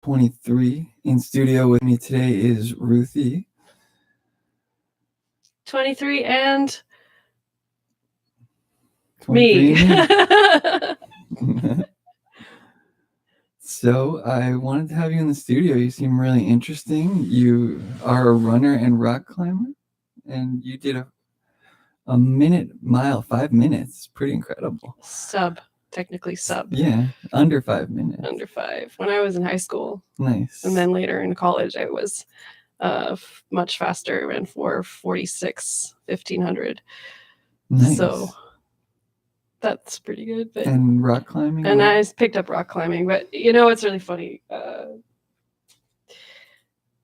23. In studio with me today is Ruthie. 23 and 23 me. and me. So I wanted to have you in the studio. You seem really interesting. You are a runner and rock climber, and you did a mile, 5 minutes. Pretty incredible. Technically sub. Yeah, under 5 minutes. Under 5. When I was in high school. Nice. And then later in college, I was much faster, ran for 46, 1500. Nice. So that's pretty good. But, and rock climbing? And I picked up rock climbing. But, it's really funny.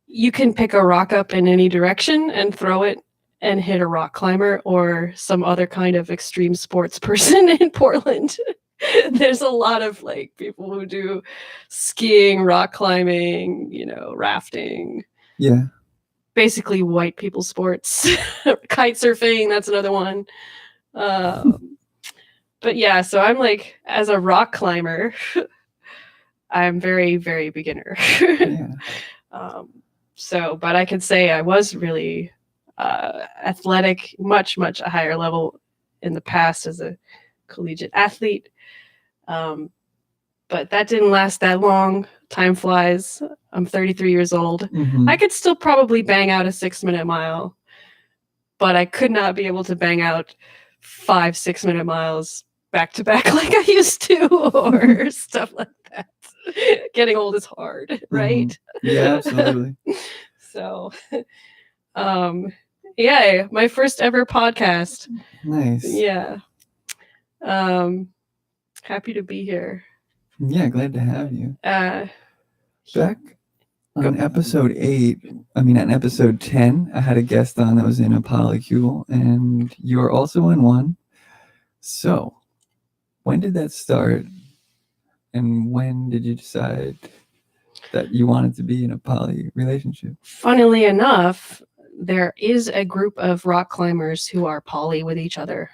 You can pick a rock up in any direction and throw it and hit a rock climber or some other kind of extreme sports person in Portland. There's a lot of people who do skiing, rock climbing, rafting. Yeah. Basically white people sports. Kite surfing, that's another one. But yeah, so I'm as a rock climber, I'm very, very beginner. Yeah. But I could say I was really athletic, much, much a higher level in the past as a collegiate athlete. But that didn't last that long. Time flies. I'm 33 years old. Mm-hmm. I could still probably bang out a 6-minute mile, but I could not be able to bang out 5 6-minute miles back to back like I used to, or stuff like that. Getting old is hard, right? Mm-hmm. Yeah, absolutely. So, yeah, my first ever podcast. Nice. Yeah. Happy to be here. Yeah, glad to have you. Back on episode 10, I had a guest on that was in a polycule, and you're also in one. So, when did that start? And when did you decide that you wanted to be in a poly relationship? Funnily enough, there is a group of rock climbers who are poly with each other.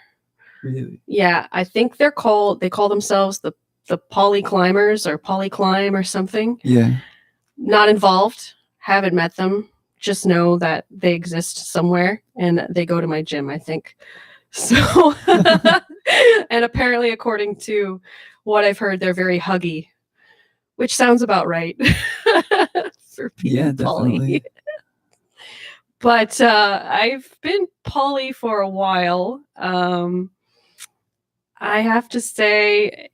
Really? Yeah, I think they call themselves the poly climbers or poly climb or something. Yeah. Not involved, haven't met them, just know that they exist somewhere and they go to my gym, I think. So, and apparently, according to what I've heard, they're very huggy, which sounds about right for people. Yeah, definitely. Poly. But I've been poly for a while. I have to say,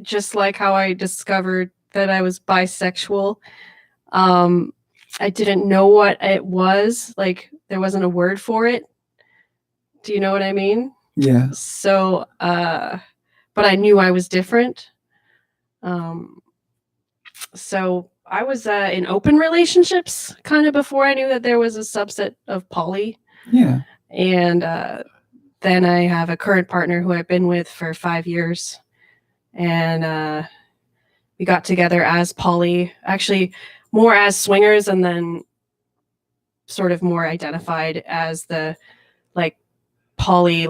just like how I discovered that I was bisexual, I didn't know what it was. There wasn't a word for it. Do you know what I mean? Yeah. So, but I knew I was different. So I was in open relationships kind of before I knew that there was a subset of poly. Yeah. And then I have a current partner who I've been with for 5 years. And we got together as poly, actually more as swingers, and then sort of more identified as the poly,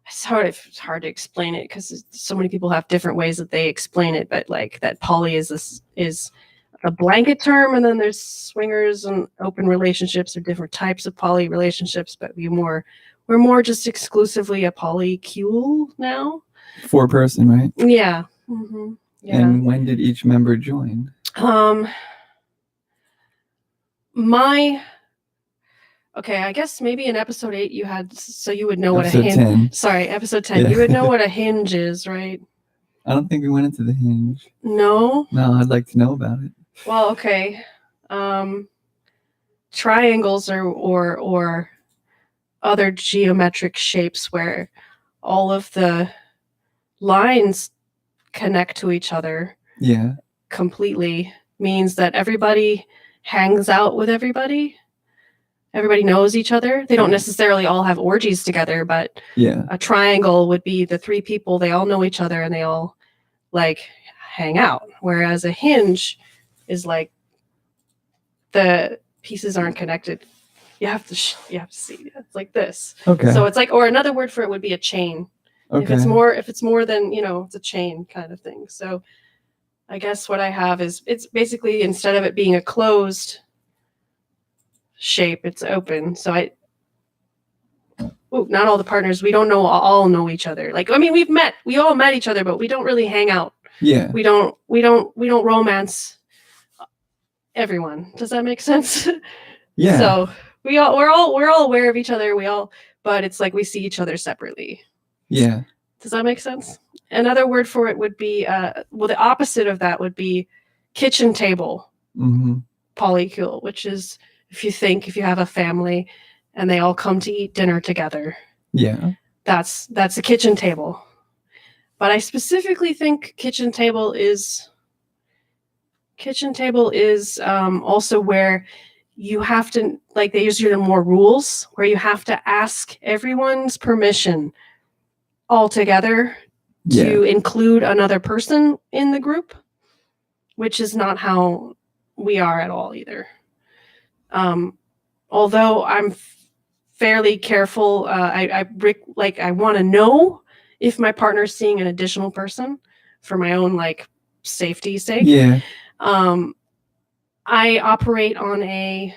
it's hard to explain it because so many people have different ways that they explain it, but that poly is a blanket term, and then there's swingers and open relationships or different types of poly relationships, but we're more just exclusively a polycule now. 4-person, right? Yeah. Mm-hmm. Yeah. And when did each member join? Okay, I guess maybe in episode 8 you had, so you would know episode what a hinge. 10. Sorry, episode 10. Yeah. You would know what a hinge is, right? I don't think we went into the hinge. No? No, I'd like to know about it. Well, okay. Triangles or other geometric shapes where all of the lines connect to each other. Yeah. Completely means that everybody hangs out with everybody. Everybody knows each other. They don't necessarily all have orgies together, but yeah, a triangle would be the 3 people. They all know each other and they all hang out. Whereas a hinge is the pieces aren't connected. You have to see. It's like this. Okay. So it's or another word for it would be a chain. Okay. If it's more than, it's a chain kind of thing. So I guess what I have is it's basically instead of it being a closed shape, it's open. So not all the partners. We don't all know each other. Like, I mean, we all met each other, but we don't really hang out. Yeah. We don't romance everyone. Does that make sense? Yeah. So we're all aware of each other. But it's like we see each other separately. Yeah. Does that make sense? Another word for it would be, the opposite of that would be kitchen table polycule, which is if you have a family and they all come to eat dinner together. Yeah. That's a kitchen table. But I specifically think kitchen table is also where you have to, like, they use more rules, where you have to ask everyone's permission altogether to include another person in the group, which is not how we are at all either. Although I'm fairly careful, I want to know if my partner's seeing an additional person for my own like safety's sake. Yeah. I operate on I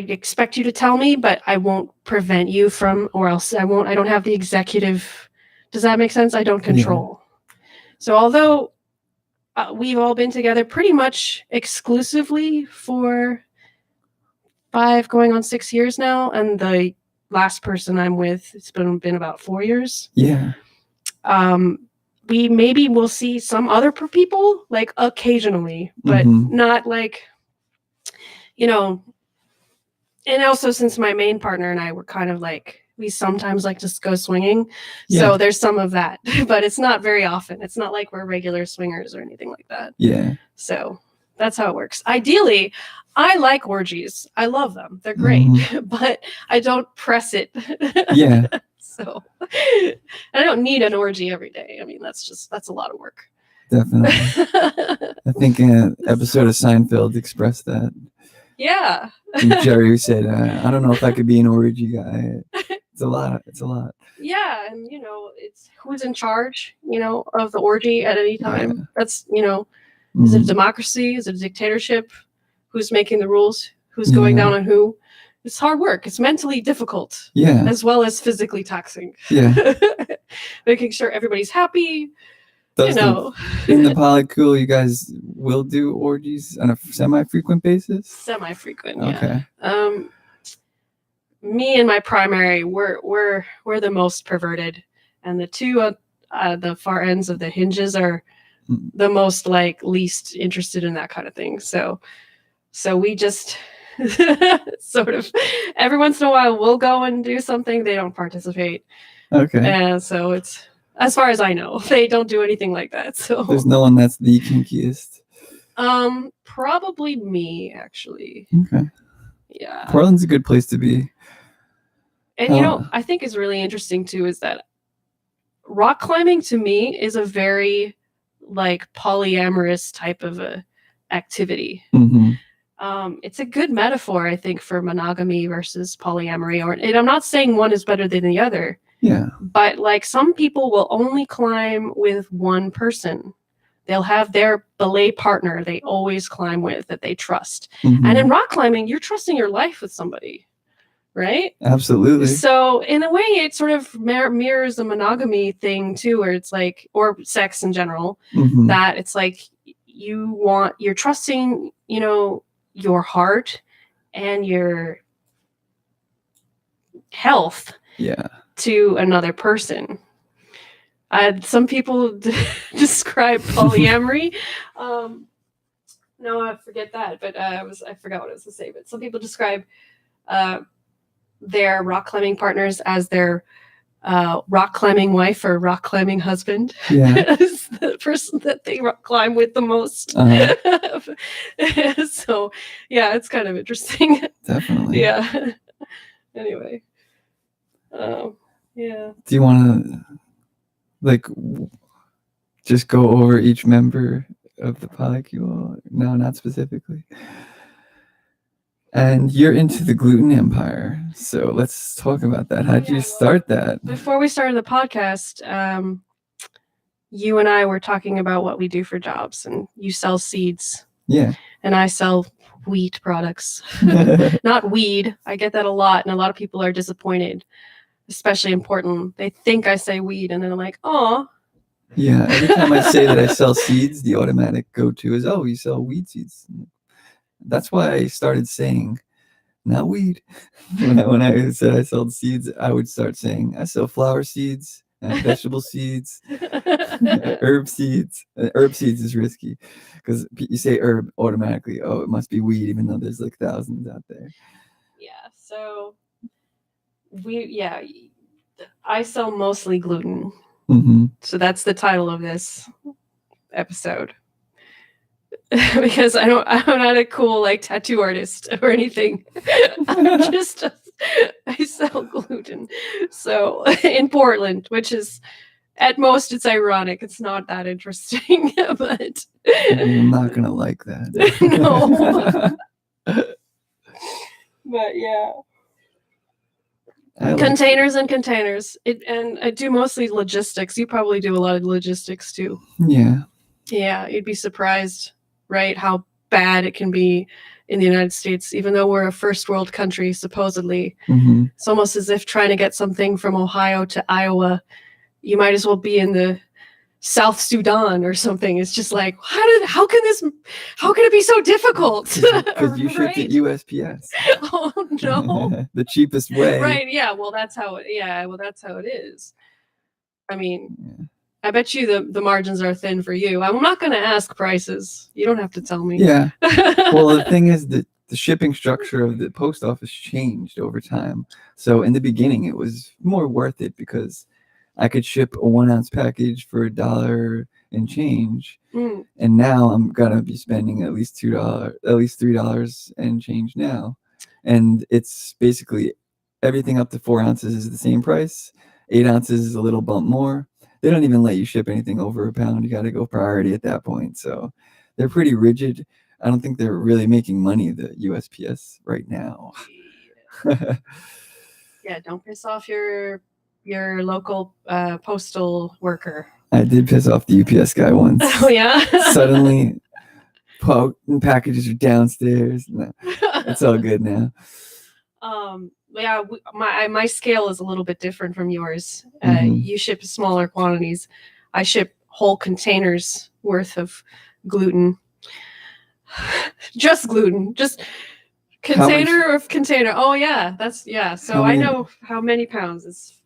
expect you to tell me, but I won't prevent you from, or else I don't have the executive. Does that make sense? I don't control. Yeah. So although we've all been together pretty much exclusively for 5 going on 6 years now, and the last person I'm with, it's been about 4 years. Yeah. We maybe will see some other people like occasionally, but not like, and also since my main partner and I were kind of like, we sometimes like to go swinging. Yeah. So there's some of that, but it's not very often. It's not like we're regular swingers or anything like that. Yeah. So that's how it works. Ideally, I like orgies. I love them. They're great, but I don't press it. Yeah. So I don't need an orgy every day. I mean, that's a lot of work. Definitely. I think an episode of Seinfeld expressed that. Yeah. Jerry said, I don't know if I could be an orgy guy. It's a lot. Yeah. And, it's who's in charge, of the orgy at any time. Yeah. That's, is it a democracy? Is it a dictatorship? Who's making the rules? Who's going down on who? It's hard work. It's mentally difficult. Yeah. As well as physically taxing. Yeah. Making sure everybody's happy. In the polycule, you guys will do orgies on a semi-frequent basis? Semi-frequent, yeah. Okay. Me and my primary, we're the most perverted, and the two the far ends of the hinges are the most like least interested in that kind of thing. So we just sort of every once in a while we'll go and do something. They don't participate. Okay. And so it's, as far as I know, they don't do anything like that. So there's no one that's the kinkiest. Probably me, actually. Okay. Yeah. Portland's a good place to be. And I think is really interesting too is that rock climbing to me is a very like polyamorous type of a activity. It's a good metaphor, I think, for monogamy versus polyamory. And I'm not saying one is better than the other. Yeah. But like some people will only climb with one person. They'll have their belay partner they always climb with that they trust. And in rock climbing, you're trusting your life with somebody, right? Absolutely. So in a way, it sort of mirrors the monogamy thing too, where it's like, or sex in general, that it's like you're trusting, your heart and your health. Yeah. To another person. Some people describe polyamory. No, I forget that, but I forgot what I was to say. But some people describe their rock climbing partners as their rock climbing wife or rock climbing husband. Yeah. As the person that they rock climb with the most. So, yeah, it's kind of interesting. Definitely. Yeah. Anyway. Yeah. Do you want to just go over each member of the polycule? No, not specifically. And you're into the gluten empire, so let's talk about that. How'd you start that? Before we started the podcast, you and I were talking about what we do for jobs, and you sell seeds, Yeah. and I sell wheat products, not weed. I get that a lot, and a lot of people are disappointed, especially in Portland. They think I say weed, and then I'm like, oh. Yeah. Every time I say that I sell seeds, the automatic go-to is, "Oh, you sell weed seeds." That's why I started saying, "Not weed." When I said I sold seeds, I would start saying, "I sell flower seeds, vegetable seeds, herb seeds." Herb seeds is risky because you say herb automatically. Oh, it must be weed, even though there's like thousands out there. Yeah. So I sell mostly gluten. Mm-hmm. So that's the title of this episode. Because I'm not a cool like tattoo artist or anything. I sell gluten. So in Portland, which is at most it's ironic. It's not that interesting, but I'm not gonna like that. No. But yeah. Containers and containers. And I do mostly logistics. You probably do a lot of logistics too. Yeah. Yeah, you'd be surprised, right? How bad it can be in the United States, even though we're a first world country, supposedly. Mm-hmm. It's almost as if trying to get something from Ohio to Iowa, you might as well be in the South Sudan or something. It's just like, how can it be so difficult? Because you shipped at USPS. Oh no. The cheapest way. Right, yeah. Well, that's how it is. I mean, yeah. I bet you the margins are thin for you. I'm not going to ask prices. You don't have to tell me. Yeah. Well, the thing is that the shipping structure of the post office changed over time. So in the beginning, it was more worth it because I could ship a 1 ounce package for $1 and change. Mm. And now I'm going to be spending at least $3 and change now. And it's basically everything up to 4 ounces is the same price. 8 ounces is a little bump more. They don't even let you ship anything over a pound. You got to go priority at that point. So they're pretty rigid. I don't think they're really making money, the USPS, right now. Yeah, don't piss off your local postal worker. I did piss off the UPS guy once. Oh, yeah? Suddenly, packages are downstairs. No, it's all good now. Yeah, my scale is a little bit different from yours. You ship smaller quantities. I ship whole containers worth of gluten. Just gluten. Just container of container. Oh yeah, So I know how many pounds. It's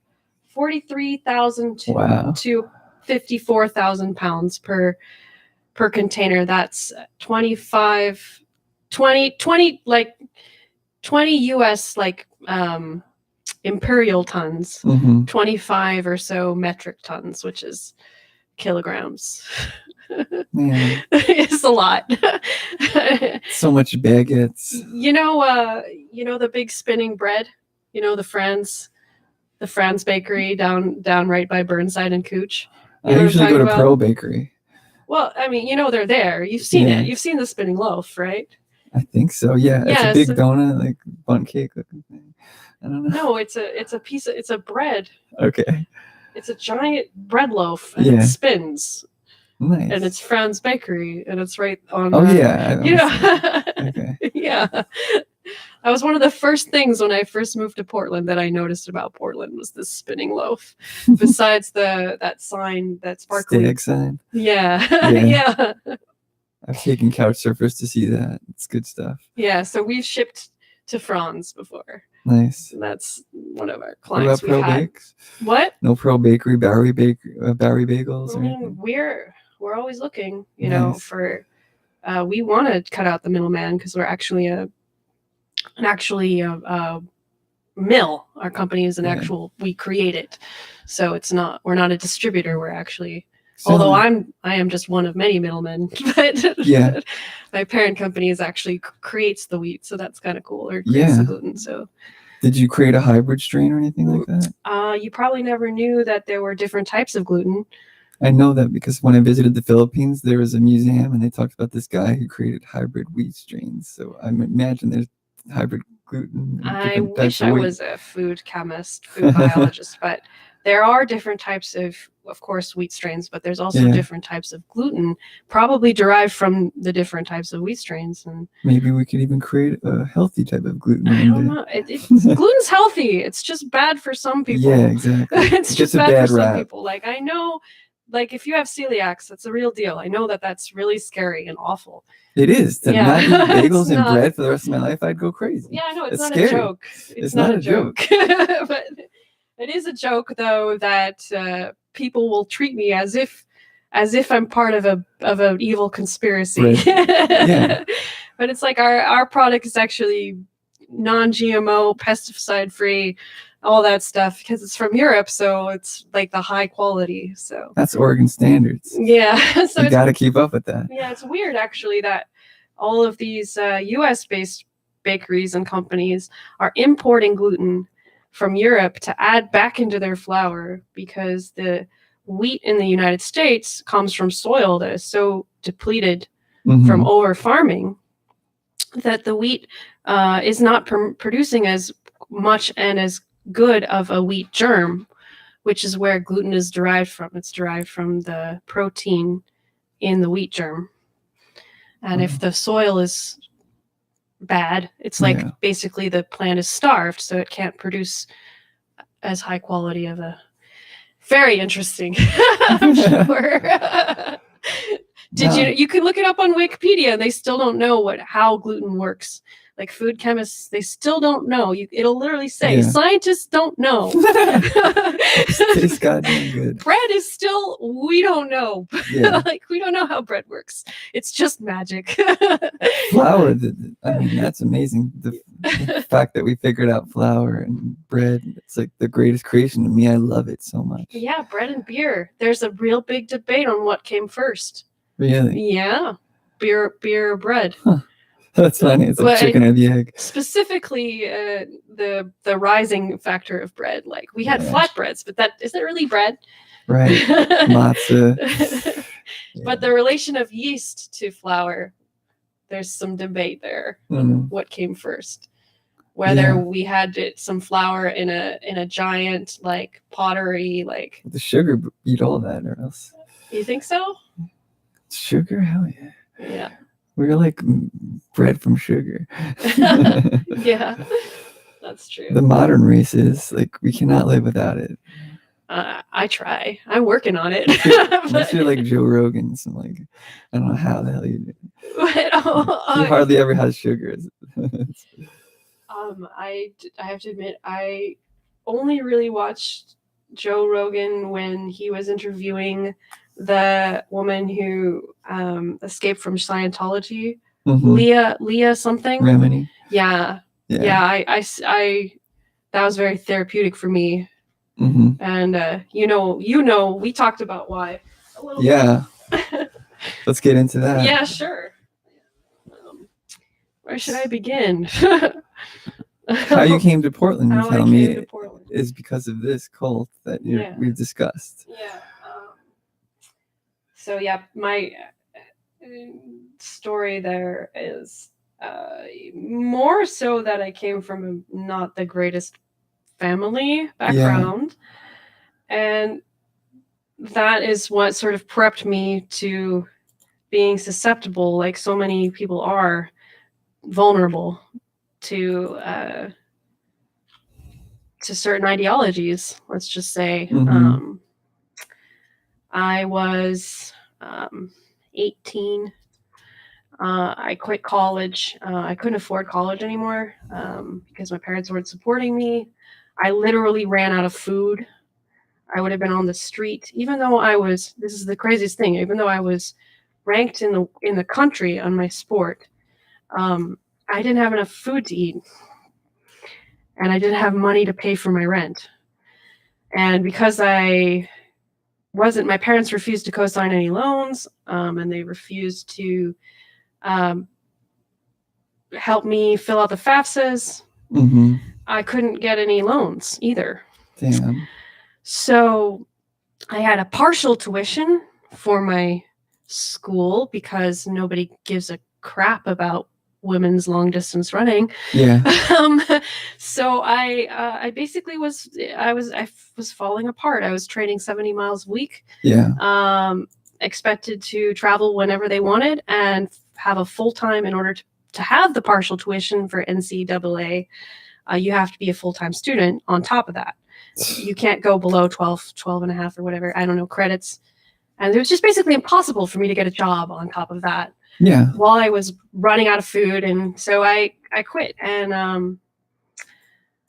43,000 to 54,000 pounds per container. That's 20 US like imperial tons, 25 or so metric tons, which is kilograms. It's a lot. So much baguettes. You know the big spinning bread, the Franz bakery down right by Burnside and Cooch. I usually go to Pro Bakery. Well, I mean, they're there. You've seen it. You've seen the spinning loaf, right? I think so. Yeah, it's a big donut, like bundt cake looking thing. I don't know. No, it's a bread. Okay. It's a giant bread loaf, and it spins. Nice. And it's Franz Bakery, and it's right on. Oh yeah. Okay. Yeah. That was one of the first things when I first moved to Portland that I noticed about Portland was this spinning loaf. Besides that sign, that sparkly Stag sign. Yeah. Yeah. I've taken couch surfers to see that. It's good stuff. Yeah, so we've shipped to Franz before. Nice. And that's one of our clients. What about Pro Bakes? What? No Pro Bakery, Barry Bagels. I mean, we're always looking, for. We want to cut out the middleman because we're actually a mill. Our company is an actual. We create it, so we're not a distributor. We're actually. Although I am just one of many middlemen, but my parent company actually creates the wheat, so that's kind of cool. Or creates the gluten. So, did you create a hybrid strain or anything like that? You probably never knew that there were different types of gluten. I know that because when I visited the Philippines, there was a museum and they talked about this guy who created hybrid wheat strains. So I imagine there's hybrid gluten. I wish I was a food chemist, food biologist, but there are different types of course, wheat strains, but there's also Yeah. different types of gluten, probably derived from the different types of wheat strains. And Maybe we could even create a healthy type of gluten. I don't know. Gluten's healthy. It's just bad for some people. Yeah, exactly. It's It just gets a bad bad for some rap. people. Like, I know, like, if you have celiacs, that's a real deal. I know that that's really scary and awful. It is. To Yeah. not eat bagels It's and not- bread for the rest of my life, I'd go crazy. Yeah, I know, it's It's not scary. a joke. It's not a joke. But it is a joke, though, that people will treat me as if I'm part of an evil conspiracy. Right. Yeah. But it's like our product is actually non-GMO, pesticide-free, all that stuff, because it's from Europe, so it's like the high quality. So That's Oregon standards. yeah, so You it's, got to keep up with that. yeah, it's weird actually that all of these U.S.-based bakeries and companies are importing gluten from Europe to add back into their flour, because the wheat in the United States comes from soil that is so depleted Mhm. from over farming that the wheat is not producing as much and as good of a wheat germ, which is where gluten is derived from. It's derived from the protein in the wheat germ. And if the soil is bad, it's like Yeah. basically the plant is starved, so it can't produce as high quality of a. Very interesting. I'm sure. No. You can look it up on Wikipedia, and they still don't know how gluten works. Like food chemists, they still don't know. It'll literally say, Yeah. scientists don't know. It tastes goddamn good. Bread is still, we don't know. Yeah. Like, we don't know how bread works. It's just magic. Flour, I mean, that's amazing. The fact that we figured out flour and bread, it's like the greatest creation to me. I love it so much. Yeah, bread and beer. There's a real big debate on what came first. Really? Yeah. Beer or bread. Huh. That's funny. It's like chicken or the egg. Specifically, the rising factor of bread. Like, we had Yeah. flatbreads, but that isn't really bread. Right. Matzah. But the relation of yeast to flour, there's some debate there on what came first. Whether we had some flour in a giant like pottery, like the sugar beat all that, or else. You think so? Sugar? Hell yeah. Yeah. We're like bread from sugar. Yeah, that's true. The modern race is like, we cannot live without it. I try. I'm working on it. Unless you're like Joe Rogan, so like, I don't know how the hell you do it. But, he hardly ever has sugar. I have to admit, I only really watched Joe Rogan when he was interviewing the woman who escaped from Scientology, Leah something. Remini. Yeah. I that was very therapeutic for me. And we talked about why a little bit. Let's get into that. Yeah, sure. Where should I begin? How you came to Portland, you tell me, Portland is because of this cult that we've discussed. Yeah. So yeah, my story there is more so that I came from not the greatest family background, and that is what sort of prepped me to being susceptible, like so many people are, vulnerable to certain ideologies, let's just say. I was 18. I quit college. I couldn't afford college anymore because my parents weren't supporting me. I literally ran out of food. I would have been on the street, even though this is the craziest thing, even though I was ranked in the country on my sport, I didn't have enough food to eat. And I didn't have money to pay for my rent. And because my parents refused to co-sign any loans, and they refused to help me fill out the FAFSAs, I couldn't get any loans either. Damn. So I had a partial tuition for my school because nobody gives a crap about women's long distance running. Yeah. So I basically was falling apart. I was training 70 miles a week. Yeah. Expected to travel whenever they wanted and have a full time in order to have the partial tuition for NCAA. You have to be a full time student on top of that. You can't go below 12 and a half or whatever, I don't know, credits. And it was just basically impossible for me to get a job on top of that. Yeah. While I was running out of food. And so I quit. And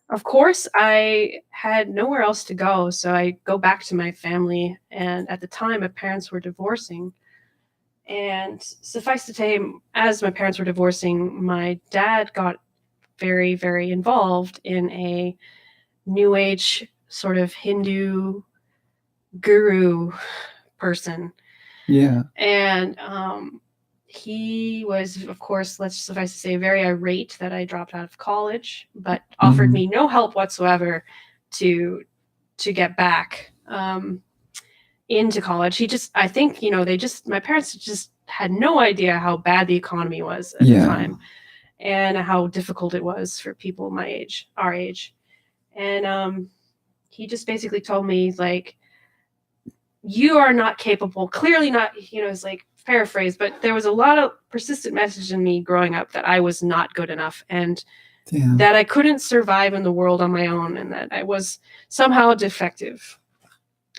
of course, I had nowhere else to go. So I go back to my family. And at the time, my parents were divorcing. And suffice to say, as my parents were divorcing, my dad got very, very involved in a New Age sort of Hindu guru person. Yeah. And he was, of course, let's suffice to say, very irate that I dropped out of college, but offered me no help whatsoever to get back into college. I think, my parents just had no idea how bad the economy was at the time and how difficult it was for people my age, our age. And he just basically told me, like, you are not capable, clearly not, it's like paraphrase, but there was a lot of persistent message in me growing up that I was not good enough and that I couldn't survive in the world on my own and that I was somehow defective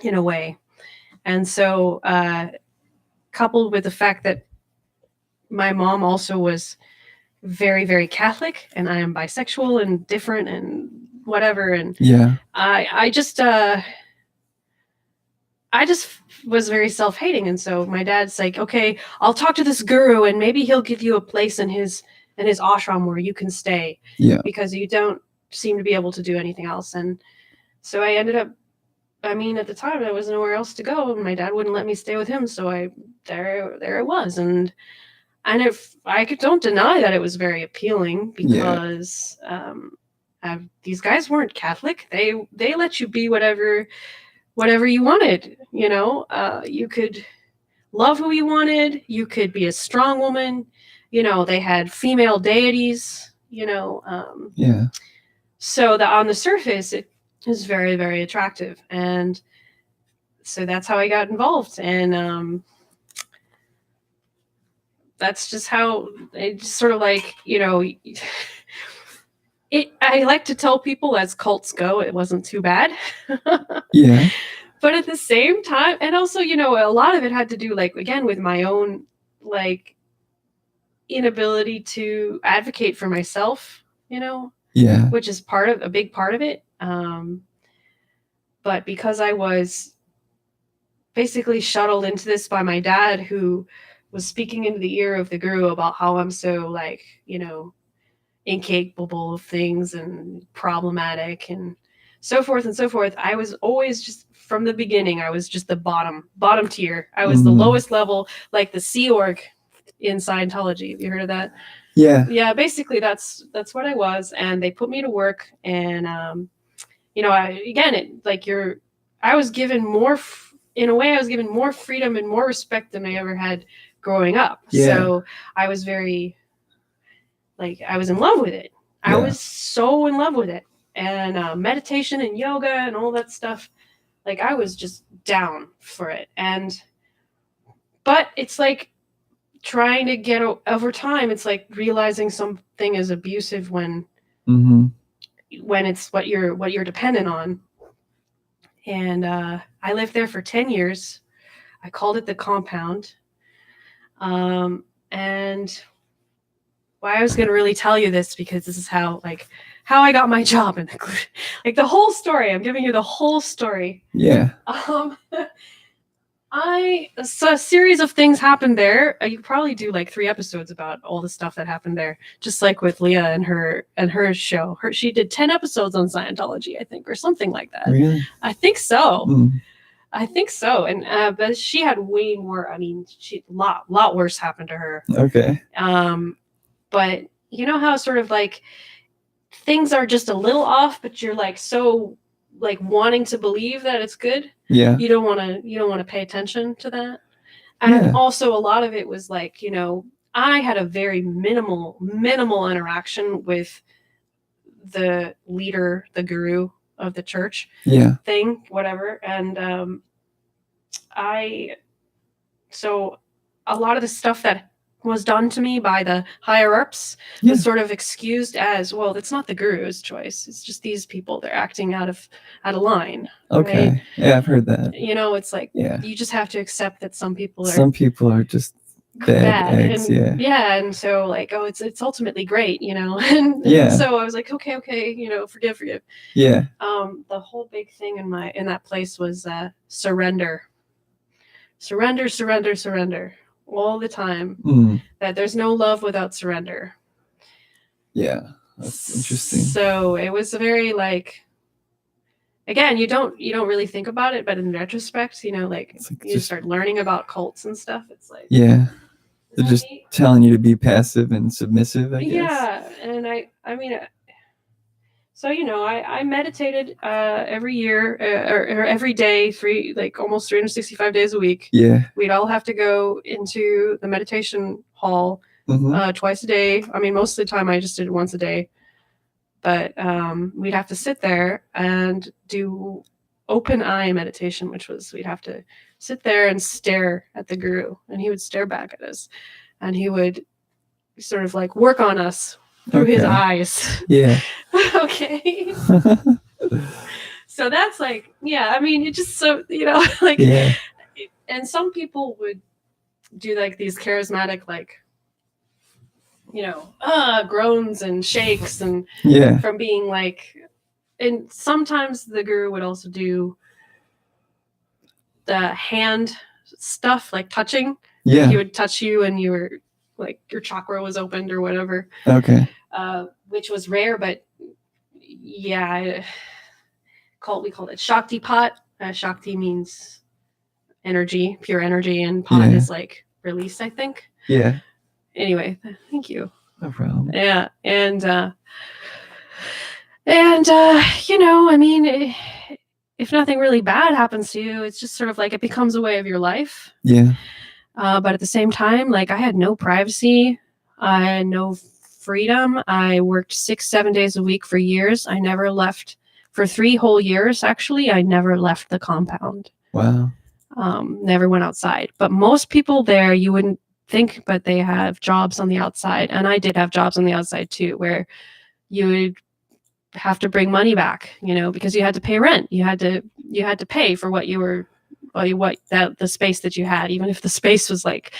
in a way. And so, coupled with the fact that my mom also was very, very Catholic and I am bisexual and different and whatever. And I just was very self-hating. And so my dad's like, okay, I'll talk to this guru and maybe he'll give you a place in his ashram where you can stay because you don't seem to be able to do anything else. And so I ended up, at the time there was nowhere else to go and my dad wouldn't let me stay with him. So there it was. And if don't deny that it was very appealing because these guys weren't Catholic. They let you be whatever you wanted. You could love who you wanted. You could be a strong woman. They had female deities. So on the surface, it is very, very attractive, and so that's how I got involved. And that's just how it just sort of like, I like to tell people as cults go, it wasn't too bad. But at the same time, and also, a lot of it had to do, like, again, with my own, like, inability to advocate for myself, which is a big part of it. But because I was basically shuttled into this by my dad, who was speaking into the ear of the guru about how I'm so, like, incapable of things and problematic and so forth and so forth. I was always just, from the beginning, I was just the bottom tier. I was the lowest level, like the Sea Org in Scientology. Have you heard of that? Yeah, basically that's what I was. And they put me to work. And I was given more in a way, I was given more freedom and more respect than I ever had growing up. So I was very, like, I was in love with it. I was so in love with it. And meditation and yoga and all that stuff, like, I was just down for it. But it's like trying to get over time. It's like realizing something is abusive when it's what you're dependent on. And I lived there for 10 years. I called it the compound. And why I was going to really tell you this, because this is how I got my job in the gluten. Like, the whole story. I'm giving you the whole story. So a series of things happened there. You probably do like 3 episodes about all the stuff that happened there, just like with Leah and her show. She did 10 episodes on Scientology, I think, or something like that. Really? I think so. I think so. And but she had way more. She lot worse happened to her. Okay. But you know how sort of like things are just a little off, but you're like so like wanting to believe that it's good. Yeah. You don't want to pay attention to that. And also a lot of it was like, I had a very minimal interaction with the leader, the guru of the church Yeah. thing, whatever. And I so a lot of the stuff that was done to me by the higher ups Yeah. was sort of excused as, well, it's not the guru's choice. It's just these people. They're acting out of line. Okay. Right? Yeah, I've heard that. You know, it's like Yeah. you just have to accept that some people are Some people are just bad eggs. and Yeah. and so like, oh, it's ultimately great, you know. And Yeah. so I was like, okay, you know, forgive. Yeah. The whole big thing in that place was surrender all the time. Mm. That there's no love without surrender. Yeah. That's interesting. So it was very like, again, you don't really think about it, but in retrospect, you know, like you just start learning about cults and stuff. It's like, yeah, they're just telling you to be passive and submissive, I guess. Yeah, and I mean, so you know, I meditated every year or every day, almost 365 days a week. Yeah. We'd all have to go into the meditation hall twice a day. I mean, most of the time I just did it once a day, but we'd have to sit there and do open eye meditation, which was we'd have to sit there and stare at the guru, and he would stare back at us, and he would sort of like work on us through his eyes. Yeah. Okay. So that's like, yeah, I mean, it just so, you know, like, yeah. And some people would do like these charismatic, like, you know, groans and shakes and from being like, and sometimes the guru would also do the hand stuff, like touching. Yeah. Like he would touch you and you were like, your chakra was opened or whatever. Okay. Which was rare, but yeah, we called it Shakti pot. Shakti means energy, pure energy, and pot is like release, I think. Yeah. Anyway, thank you. No problem. Yeah, and you know, I mean, if nothing really bad happens to you, it's just sort of like it becomes a way of your life. Yeah. But at the same time, like I had no privacy, I had no freedom. I worked 6-7 days a week for years. I never left. For 3 whole years, actually, I never left the compound. Wow. Never went outside. But most people there, you wouldn't think, but they have jobs on the outside. And I did have jobs on the outside too, where you would have to bring money back, you know, because you had to pay rent. You had to pay for what you were, the space that you had, even if the space was like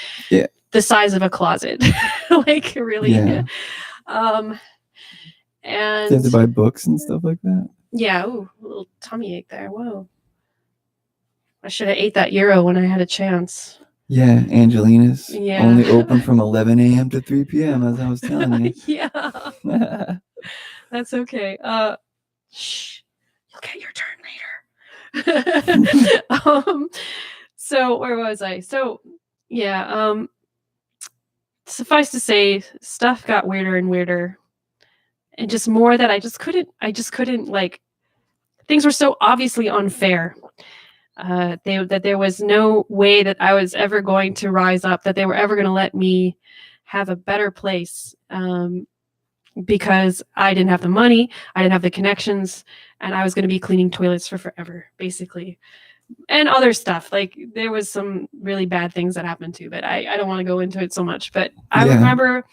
the size of a closet, like really. Yeah. And you have to buy books and stuff like that. Yeah. Ooh, a little tummy ache there. Whoa. I should have ate that gyro when I had a chance. Yeah, Angelina's only open from 11 a.m. to 3 p.m. as I was telling you. Yeah. That's okay. Shh. You'll get your turn later. So where was I? So yeah, suffice to say, stuff got weirder and weirder. And just more that I just couldn't like, things were so obviously unfair. That there was no way that I was ever going to rise up, that they were ever going to let me have a better place, because I didn't have the money, I didn't have the connections, and I was going to be cleaning toilets for forever, basically. And other stuff, like there was some really bad things that happened too, but I don't want to go into it so much. But I remember,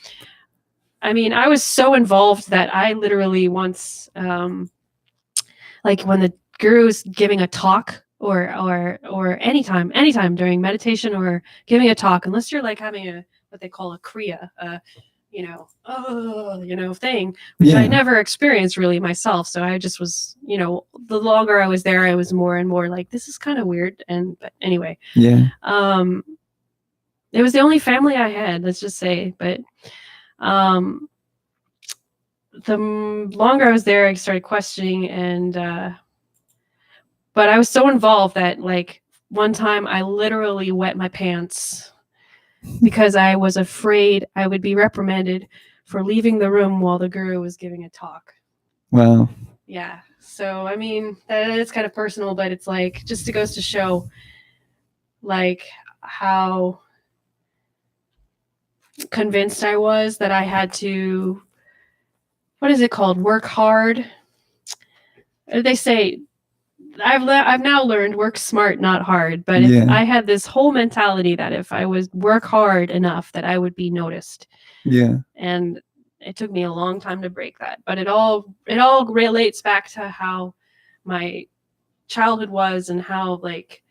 I mean, I was so involved that I literally once, like when the guru was giving a talk or anytime during meditation or giving a talk, unless you're like having a what they call a kriya, thing, which I never experienced really myself. So I just was, the longer I was there, I was more and more like, this is kind of weird. But anyway, it was the only family I had, let's just say. But the longer I was there, I started questioning, and but I was so involved that like one time I literally wet my pants because I was afraid I would be reprimanded for leaving the room while the guru was giving a talk. Wow. Yeah. So, I mean, that is kind of personal, but it's like, just it goes to show like how convinced I was that I had to, what is it called? Work hard. They say, I've now learned work smart, not hard. But if I had this whole mentality that if I was work hard enough, that I would be noticed. Yeah. And it took me a long time to break that. But it all relates back to how my childhood was and how like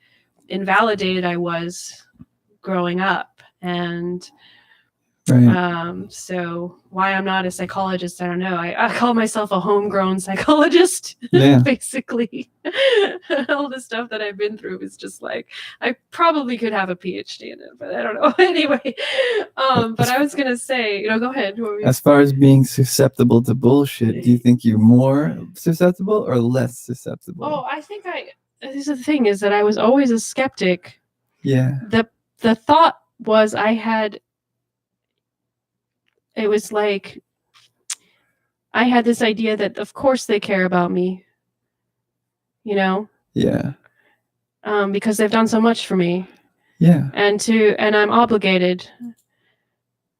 invalidated I was growing up. And Right. so why I'm not a psychologist, I don't know. I call myself a homegrown psychologist. Yeah. Basically, all the stuff that I've been through is just like I probably could have a PhD in it, but I don't know. Anyway, but I was gonna say, go ahead. As far as being susceptible to bullshit, do you think you're more susceptible or less susceptible? Oh, I think this is the thing is that I was always a skeptic. Yeah. The thought was it was like I had this idea that of course they care about me, Yeah. because they've done so much for me. Yeah. And I'm obligated,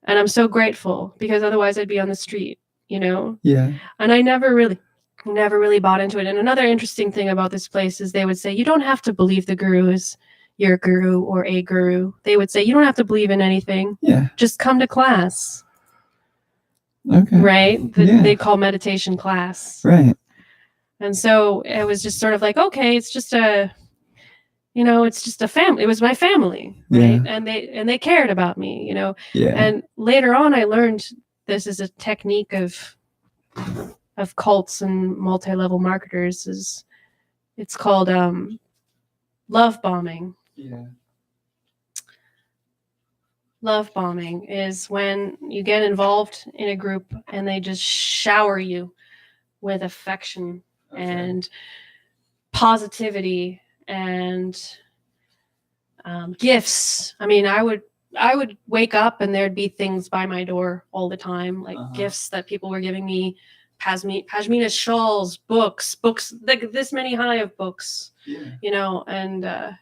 and I'm so grateful because otherwise I'd be on the street, Yeah. And I never really bought into it. And another interesting thing about this place is they would say, you don't have to believe the guru is your guru or a guru. They would say, you don't have to believe in anything. Yeah. Just come to class. Okay. Right? They call meditation class. Right. And so it was just sort of like, okay, it's just it's just a family. It was my family, right? Yeah. And they cared about me, Yeah. And later on, I learned this is a technique of cults and multi-level marketers. It's called love bombing. Yeah. Love bombing is when you get involved in a group and they just shower you with affection and positivity and gifts. I mean, I would wake up and there'd be things by my door all the time, like gifts that people were giving me, pashmina shawls, books, like this many high of books, and a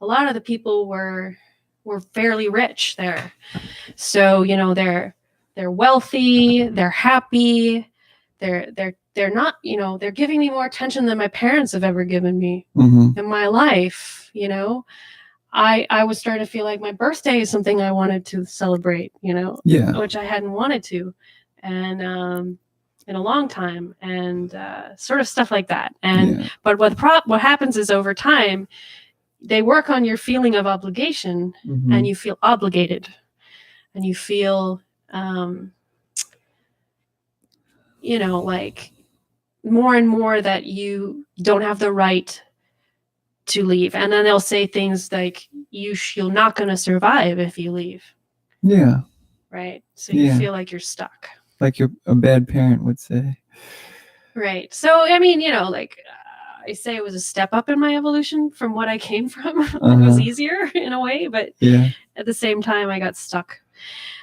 lot of the people were fairly rich there. So, they're wealthy, they're happy, they're not, they're giving me more attention than my parents have ever given me in my life, I was starting to feel like my birthday is something I wanted to celebrate, which I hadn't wanted to, and in a long time, and sort of stuff like that. And but what happens is over time, they work on your feeling of obligation, and you feel obligated, and you feel, like more and more that you don't have the right to leave. And then they'll say things like you're not going to survive if you leave. Yeah. Right. So you feel like you're stuck. Like a bad parent would say. Right. So, I mean, like I say it was a step up in my evolution from what I came from. It was easier in a way, but at the same time I got stuck.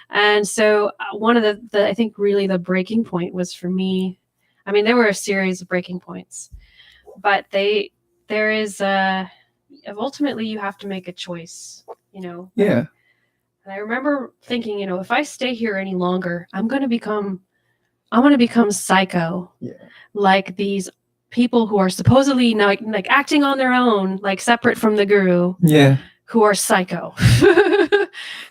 And so one of the I think really the breaking point was for me. I mean, there were a series of breaking points, but there is ultimately you have to make a choice, Yeah. And I remember thinking, if I stay here any longer, I'm going to become psycho. Yeah. Like these people who are supposedly like acting on their own, like separate from the guru. Yeah. Who are psycho.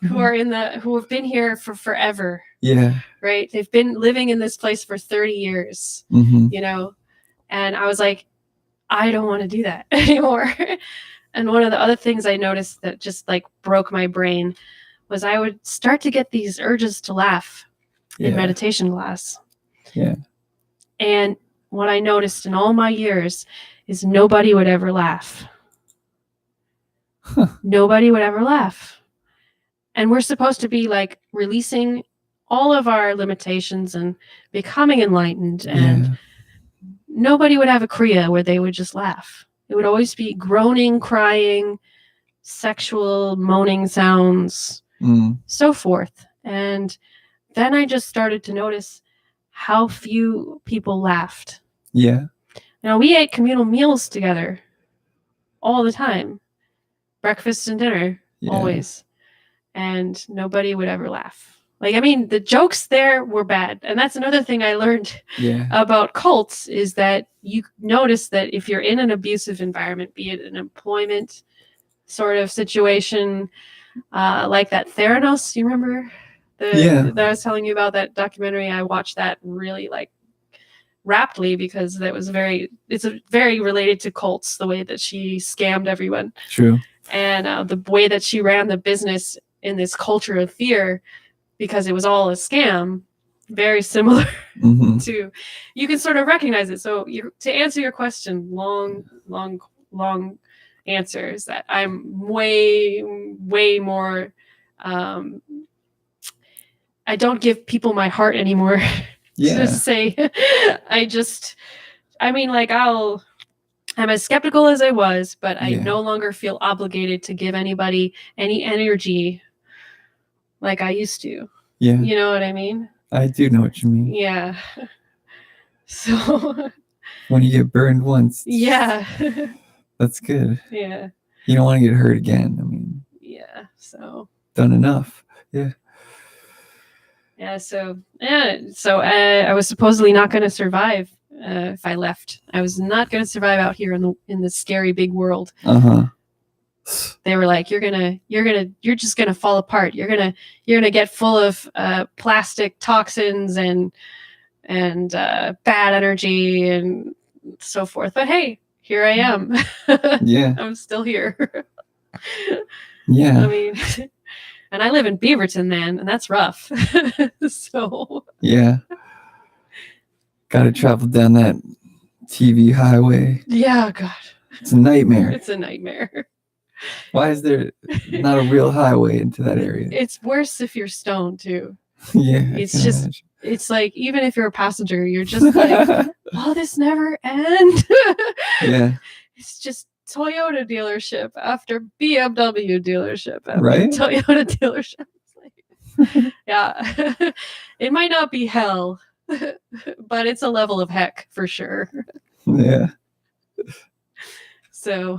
who have been here for forever. Yeah. Right? They've been living in this place for 30 years. And I was like, I don't want to do that anymore. And one of the other things I noticed that just like broke my brain was I would start to get these urges to laugh in meditation class. Yeah. And what I noticed in all my years is nobody would ever laugh. Huh. Nobody would ever laugh. And we're supposed to be like releasing all of our limitations and becoming enlightened. And nobody would have a kriya where they would just laugh. It would always be groaning, crying, sexual moaning sounds, so forth. And then I just started to notice how few people laughed. Yeah. We ate communal meals together all the time. Breakfast and dinner, always. and nobody would ever laugh. Like, I mean, the jokes there were bad. And that's another thing I learned Yeah. about cults is that you notice that if you're in an abusive environment, be it an employment sort of situation, like that Theranos, you remember? Yeah. That I was telling you about that documentary. I watched that really like raptly because it's very related to cults, the way that she scammed everyone. True. And the way that she ran the business in this culture of fear, because it was all a scam, very similar Mm-hmm. to, you can sort of recognize it. So to answer your question, long answer is that I'm way more, I don't give people my heart anymore. Yeah. To say, I mean, like, I'm as skeptical as I was, but I Yeah. no longer feel obligated to give anybody any energy like I used to. Yeah. You know what I mean? I do know what you mean. Yeah. So When you get burned once, yeah. that's good. Yeah. You don't want to get hurt again. I mean, Yeah. So done enough. Yeah. yeah. So I was supposedly not going to survive if I left. I was not going to survive out here in the scary big world. Uh-huh. They were like, you're just gonna fall apart. You're gonna get full of plastic toxins and bad energy and so forth. But hey, here I am. Yeah. I'm still here. Yeah. I mean, and I live in Beaverton, man, and that's rough. So Yeah. Got to travel down that TV highway. yeah, God, It's a nightmare. it's a nightmare. Why is there not a real highway into that area? It's worse if you're stoned too. Yeah. It's just, it's like, even if you're a passenger, you're just like, will this never end? Yeah. It's just Toyota dealership after BMW dealership after Right? Toyota dealership. Like, yeah. It might not be hell, but it's a level of heck for sure. Yeah. So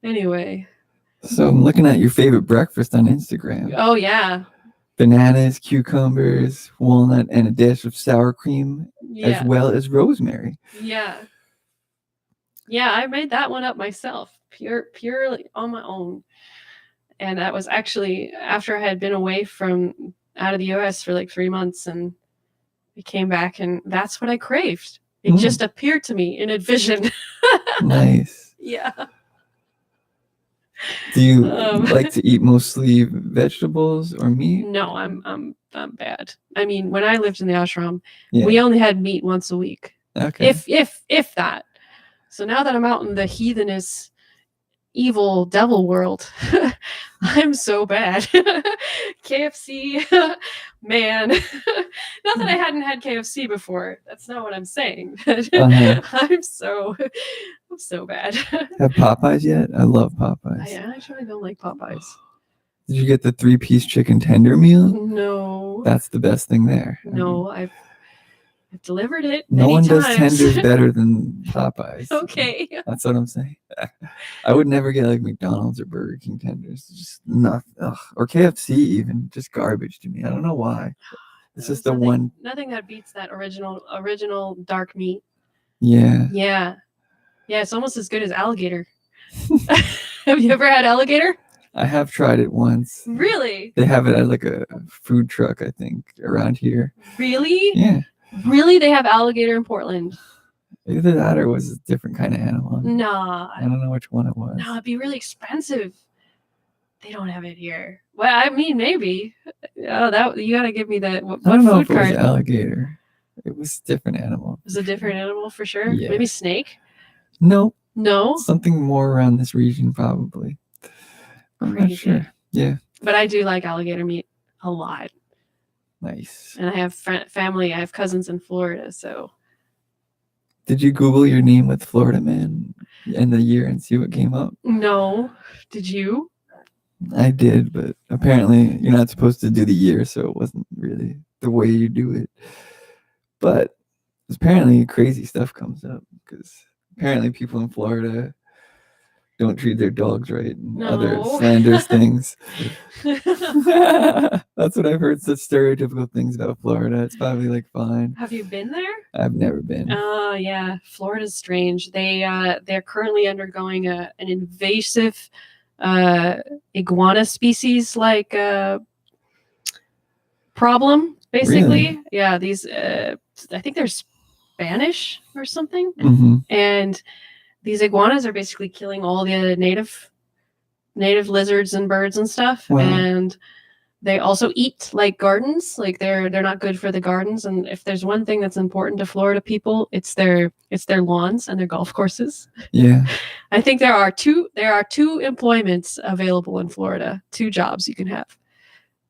anyway. So I'm looking at your favorite breakfast on Instagram. Oh yeah. Bananas, cucumbers, walnut, and a dash of sour cream, Yeah. as well as rosemary. Yeah. Yeah, I made that one up myself, purely on my own. And that was actually after I had been away from out of the US for like 3 months, and I came back, and that's what I craved. It just appeared to me in a vision. Nice. Yeah. Do you like to eat mostly vegetables or meat? No, I'm bad. I mean, when I lived in the ashram, we only had meat once a week. Okay. If that. So now that I'm out in the heathenous, evil devil world, I'm so bad. KFC, man. Not that I hadn't had KFC before. That's not what I'm saying. I'm so bad. Have Popeyes yet? I love Popeyes. I actually don't like Popeyes. Did you get the 3-piece chicken tender meal? No. That's the best thing there. No, I've delivered it. No one does times. tenders better than Popeyes. Okay. That's what I'm saying. I would never get like McDonald's or Burger King tenders. Just nothing. Or KFC even. Just garbage to me. I don't know why. It's just the one. Nothing that beats that original dark meat. Yeah. Yeah. Yeah, it's almost as good as alligator. Have you ever had alligator? I have tried it once. Really? They have it at like a food truck, I think, around here. Really? Yeah. Really? They have alligator in Portland? Either that or it was a different kind of animal. Nah. I don't know which one it was. No, it'd be really expensive. They don't have it here. Well, I mean, maybe. Oh, that you gotta give me that. What I don't know food if it card? was alligator. It was a different animal. It was a different animal for sure. Yeah. Maybe snake. No. No. Something more around this region, probably. I'm not sure. Yeah. But I do like alligator meat a lot. Nice. And I have family. I have cousins in Florida, so. Did you Google your name with Florida Man and the year and see what came up? No. Did you? I did, but apparently you're not supposed to do the year, so it wasn't really the way you do it. But apparently crazy stuff comes up because apparently people in Florida don't treat their dogs right and other No. slanderous things. That's what I've heard. Such stereotypical things about Florida. It's probably like fine. Have you been there? I've never been. Oh yeah, Florida's strange. They're currently undergoing an invasive iguana species like problem. Basically, Really? yeah. These I think they're Spanish or something, Mm-hmm. and these iguanas are basically killing all the native lizards and birds and stuff, Wow. and they also eat like gardens. Like they're not good for the gardens. And if there's one thing that's important to Florida people, it's their lawns and their golf courses. Yeah. I think there are two employments available in Florida, 2 jobs you can have: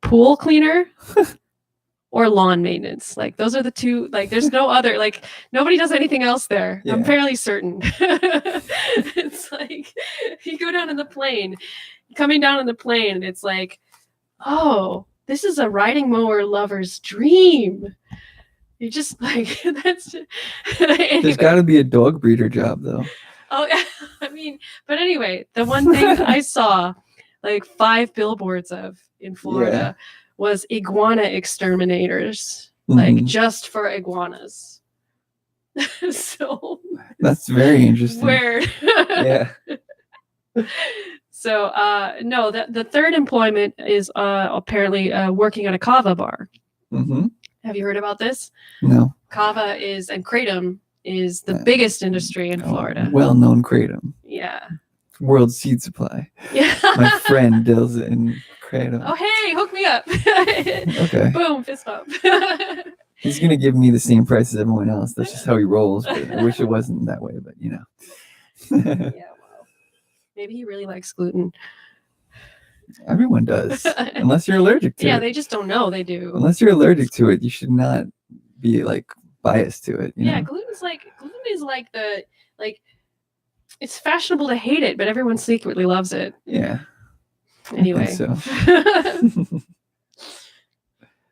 pool cleaner or lawn maintenance. Like those are the 2. Like there's no other. Like nobody does anything else there. Yeah. I'm fairly certain. It's like you go down in the plane, coming down in the plane, and it's like, oh, this is a riding mower lover's dream. You just like that's. Anyway. There's got to be a dog breeder job though. Oh, I mean, but anyway, the one thing I saw like 5 billboards of in Florida was iguana exterminators, like just for iguanas. So that's very interesting. Weird. Yeah. So no, the third employment is apparently working at a kava bar. Mm-hmm. Have you heard about this? No. Kava and kratom is the biggest industry in Florida. Well-known kratom. Yeah. World seed supply. Yeah. My friend deals in kratom. Oh, hey, hook me up. Okay. Boom, fist bump. He's gonna give me the same price as everyone else. That's just how he rolls. But I wish it wasn't that way, but you know. Yeah, well, maybe he really likes gluten. Everyone does, unless you're allergic to it. Yeah, they just don't know they do. Unless you're allergic to it, you should not be like biased to it. Yeah, gluten is like it's fashionable to hate it, but everyone secretly loves it. Yeah. Anyway. So.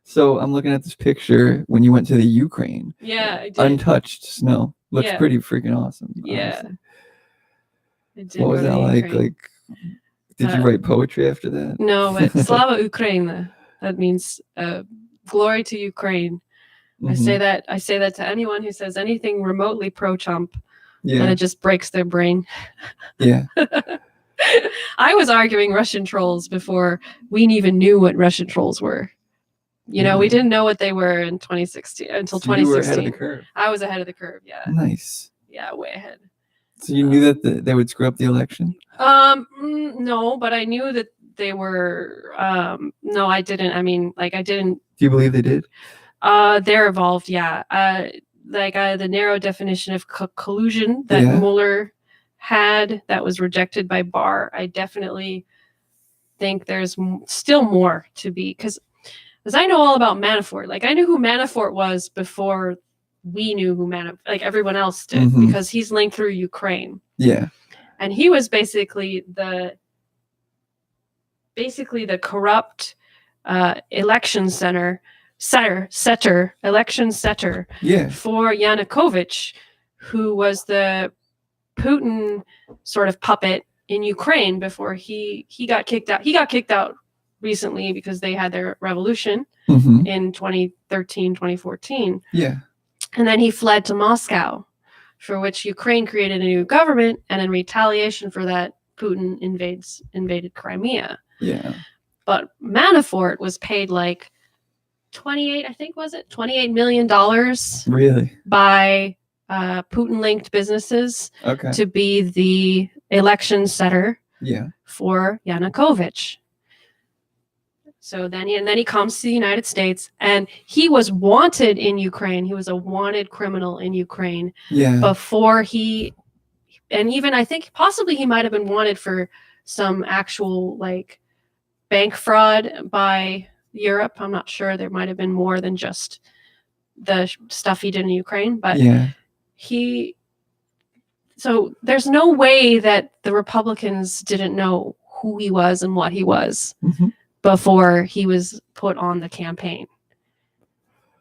So I'm looking at this picture when you went to the Ukraine. Yeah, I did. Untouched snow. Looks pretty freaking awesome. Yeah. What was that like? Like, did you write poetry after that? No, but Slava Ukraine. That means glory to Ukraine. Mm-hmm. I say that to anyone who says anything remotely pro-Trump, and it just breaks their brain. Yeah. I was arguing Russian trolls before we even knew what Russian trolls were. You know, we didn't know what they were in 2016 until 2016. You were ahead of the curve. I was ahead of the curve. Yeah. Nice. Yeah, way ahead. So you knew that they would screw up the election? No, but I knew that they were. No, I didn't. I mean, like, I didn't. Do you believe they did? They're involved. Yeah. The narrow definition of collusion that Mueller had that was rejected by Barr. I definitely think there's still more to be, because I know all about Manafort. Like, I knew who Manafort was before we knew who like everyone else did, because he's linked through Ukraine. Yeah. And he was basically the corrupt election setter for Yanukovych, who was the Putin sort of puppet in Ukraine before he got kicked out. He got kicked out recently because they had their revolution in 2013, 2014. Yeah. And then he fled to Moscow, for which Ukraine created a new government, and in retaliation for that, Putin invaded Crimea. Yeah. But Manafort was paid like $28 million. Really? By Putin-linked businesses to be the election setter for Yanukovych. So then he comes to the United States, and he was wanted in Ukraine. He was a wanted criminal in Ukraine before and even I think possibly he might have been wanted for some actual like bank fraud by Europe. I'm not sure. There might have been more than just the stuff he did in Ukraine, but so there's no way that the Republicans didn't know who he was and what he was before he was put on the campaign.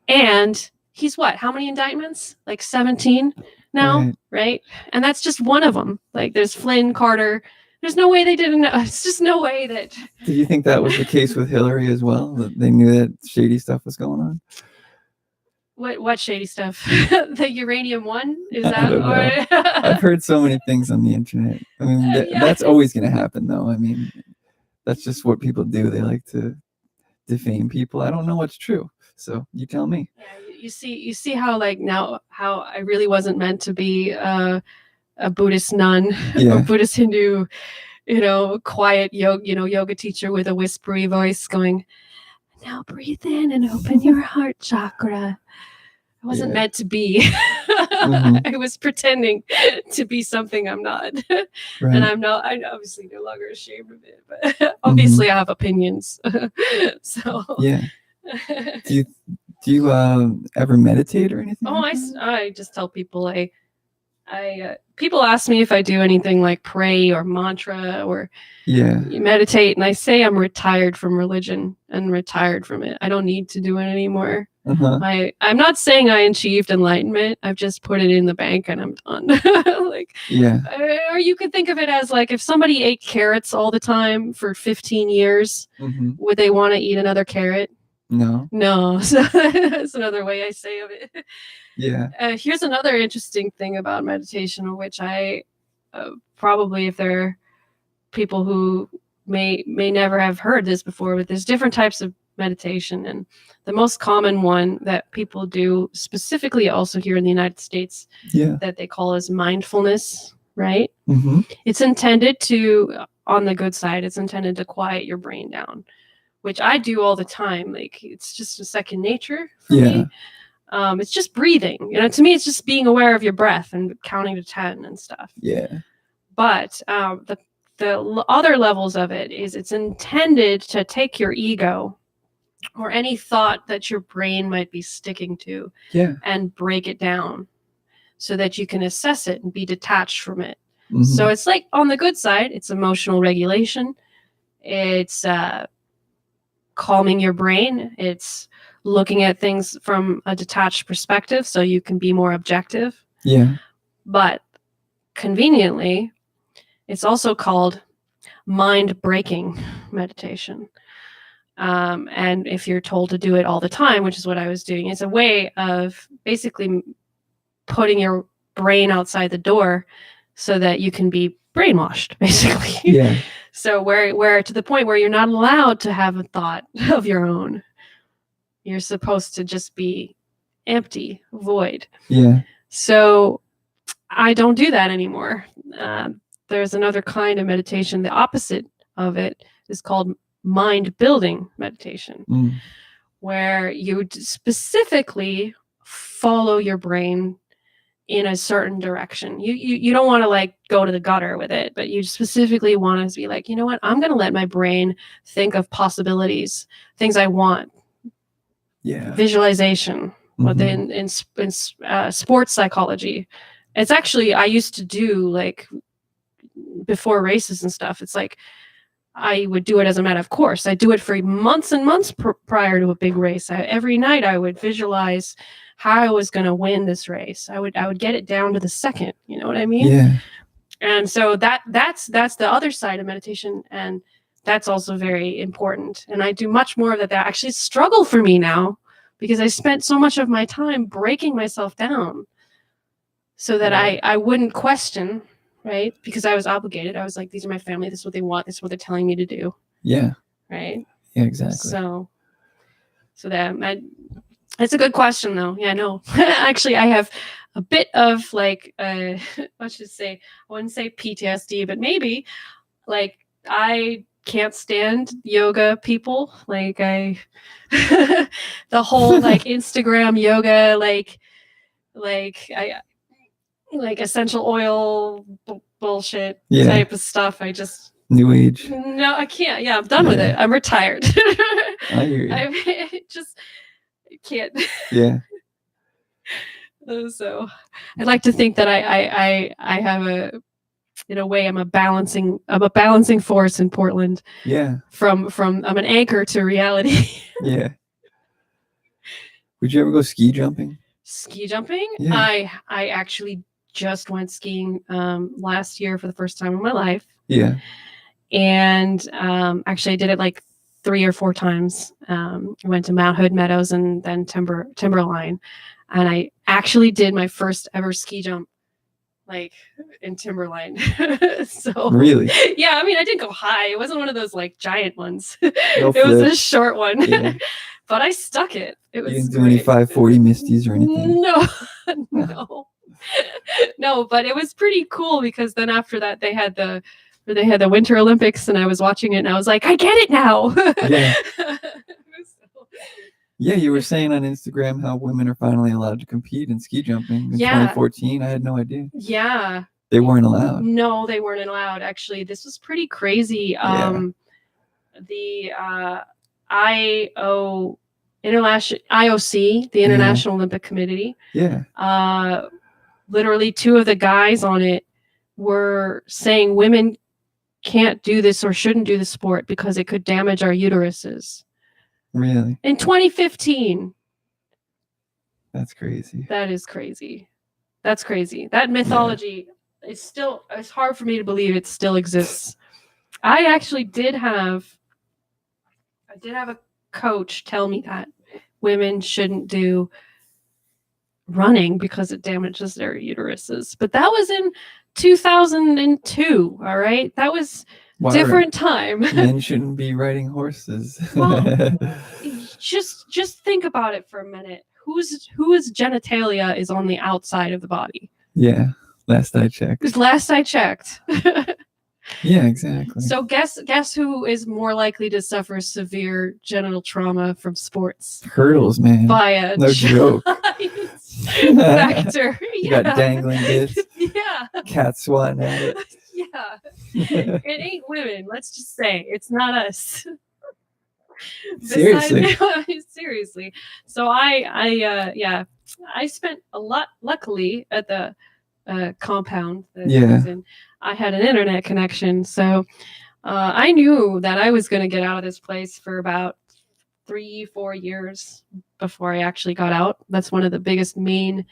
And he's what? How many indictments? Like 17? now, right? And that's just one of them. Like there's Flynn, Carter. There's no way they didn't know. It's just no way that. Do you think that was the case with Hillary as well? That they knew that shady stuff was going on? What shady stuff? The uranium one? Is I that? don't know. I've heard so many things on the internet. I mean, Yeah. that's always going to happen, though. I mean, that's just what people do. They like to defame people. I don't know what's true, so you tell me. Yeah, you see how like now how I really wasn't meant to be a Buddhist nun Yeah. or Buddhist Hindu, quiet yoga teacher with a whispery voice going, now breathe in and open your heart chakra. I wasn't meant to be. I was pretending to be something I'm not. Right. And I'm obviously no longer ashamed of it, but obviously I have opinions. So yeah. Do you ever meditate or anything? Oh, I just tell people people ask me if I do anything like pray or mantra or meditate, and I say I'm retired from religion and retired from it. I don't need to do it anymore. I'm not saying I achieved enlightenment. I've just put it in the bank and I'm done. Or you could think of it as like if somebody ate carrots all the time for 15 years, would they want to eat another carrot? No. So that's another way I say of it. Yeah. Here's another interesting thing about meditation, which I probably, if there are people who may never have heard this before, but there's different types of meditation, and the most common one that people do, specifically also here in the United States, that they call as mindfulness, right? It's intended to, on the good side, it's intended to quiet your brain down, which I do all the time. Like it's just a second nature for me. It's just breathing. To me, it's just being aware of your breath and counting to 10 and stuff. But the other levels of it is it's intended to take your ego or any thought that your brain might be sticking to and break it down so that you can assess it and be detached from it. So it's like on the good side, it's emotional regulation. It's calming your brain. It's looking at things from a detached perspective so you can be more objective. But conveniently, it's also called mind-breaking meditation. And if you're told to do it all the time, which is what I was doing, it's a way of basically putting your brain outside the door so that you can be brainwashed, basically. So where to the point where you're not allowed to have a thought of your own. You're supposed to just be empty, void. So I don't do that anymore. There's another kind of meditation. The opposite of it is called mind-building meditation, where you specifically follow your brain in a certain direction. You don't want to like go to the gutter with it, but you specifically want to be like, you know what? I'm going to let my brain think of possibilities, things I want. Visualization. In sports psychology, it's actually, I used to do like before races and stuff. It's like I would do it as a matter of course. I do it for months and months prior to a big race. Every night I would visualize how I was going to win this race. I would get it down to the second. You know what I mean? And so that's the other side of meditation, and that's also very important. And I do much more of that. That actually struggle for me now because I spent so much of my time breaking myself down so that I wouldn't question. Right? Because I was obligated. I was like, these are my family. This is what they want. This is what they're telling me to do. Right? Yeah, exactly. So that it's a good question, though. Yeah, no. Actually, I have a bit of like, let's just say, I wouldn't say PTSD, but maybe like I can't stand yoga people. Like the whole like Instagram yoga, like essential oil bullshit type of stuff. I just New Age. No, I can't. Yeah, I'm done with it. I'm retired. I hear you. I just can't. So I'd like to think that I have in a way I'm a balancing force in Portland. From I'm an anchor to reality. Would you ever go ski jumping? Ski jumping? I actually just went skiing last year for the first time in my life. Yeah. And actually, I did it like 3 or 4 times. I went to Mount Hood Meadows and then Timberline. And I actually did my first ever ski jump like in Timberline. So Really? yeah, I mean, I didn't go high. It wasn't one of those like giant ones. No It was a flips. short one. Yeah. But I stuck it. It You was didn't do any great. 540 misties or anything? No, no, no. But it was pretty cool because then after that they had the Winter Olympics and I was watching it and I was like, I get it now. Yeah. So- Yeah, you were saying on Instagram how women are finally allowed to compete in ski jumping in Yeah. 2014. I had no idea. Yeah. They weren't allowed. No, they weren't allowed. Actually, this was pretty crazy. Yeah. The IOC, the International Olympic Committee, Yeah. literally 2 of the guys on it were saying women can't do this or shouldn't do the sport because it could damage our uteruses. Really? In 2015. That's crazy. That is crazy. That's crazy. That mythology is still, it's hard for me to believe it still exists. I actually did have a coach tell me that women shouldn't do running because it damages their uteruses. But that was in 2002, all right? That was different time. Men shouldn't be riding horses. Well, just think about it for a minute. Whose genitalia is on the outside of the body? Yeah, last I checked. Yeah, exactly. So guess who is more likely to suffer severe genital trauma from sports? Hurdles, man. By a no joke. factor. You got dangling bits. Yeah. Cat swatting at it. Yeah. It ain't women. Let's just say it's not us. Seriously. Seriously. So I spent a lot. Luckily, at the compound that I was in, I had an internet connection, so I knew that I was going to get out of this place for about 3-4 years before I actually got out. That's one of the biggest main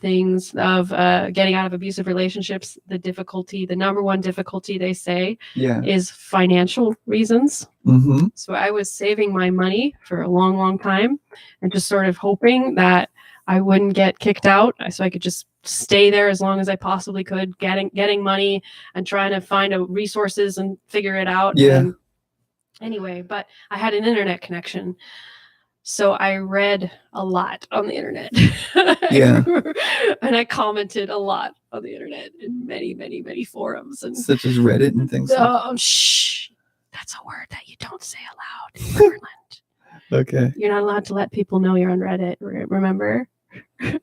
things of getting out of abusive relationships. The number one difficulty they say is financial reasons. Mm-hmm. So I was saving my money for a long, long time and just sort of hoping that I wouldn't get kicked out, so I could just stay there as long as I possibly could, getting money and trying to find resources and figure it out. Yeah. And anyway, but I had an internet connection. So I read a lot on the internet. Yeah. And I commented a lot on the internet in many, many, many forums. And such as Reddit and things. Shh. That's a word that you don't say aloud in Ireland. Okay. You're not allowed to let people know you're on Reddit, remember?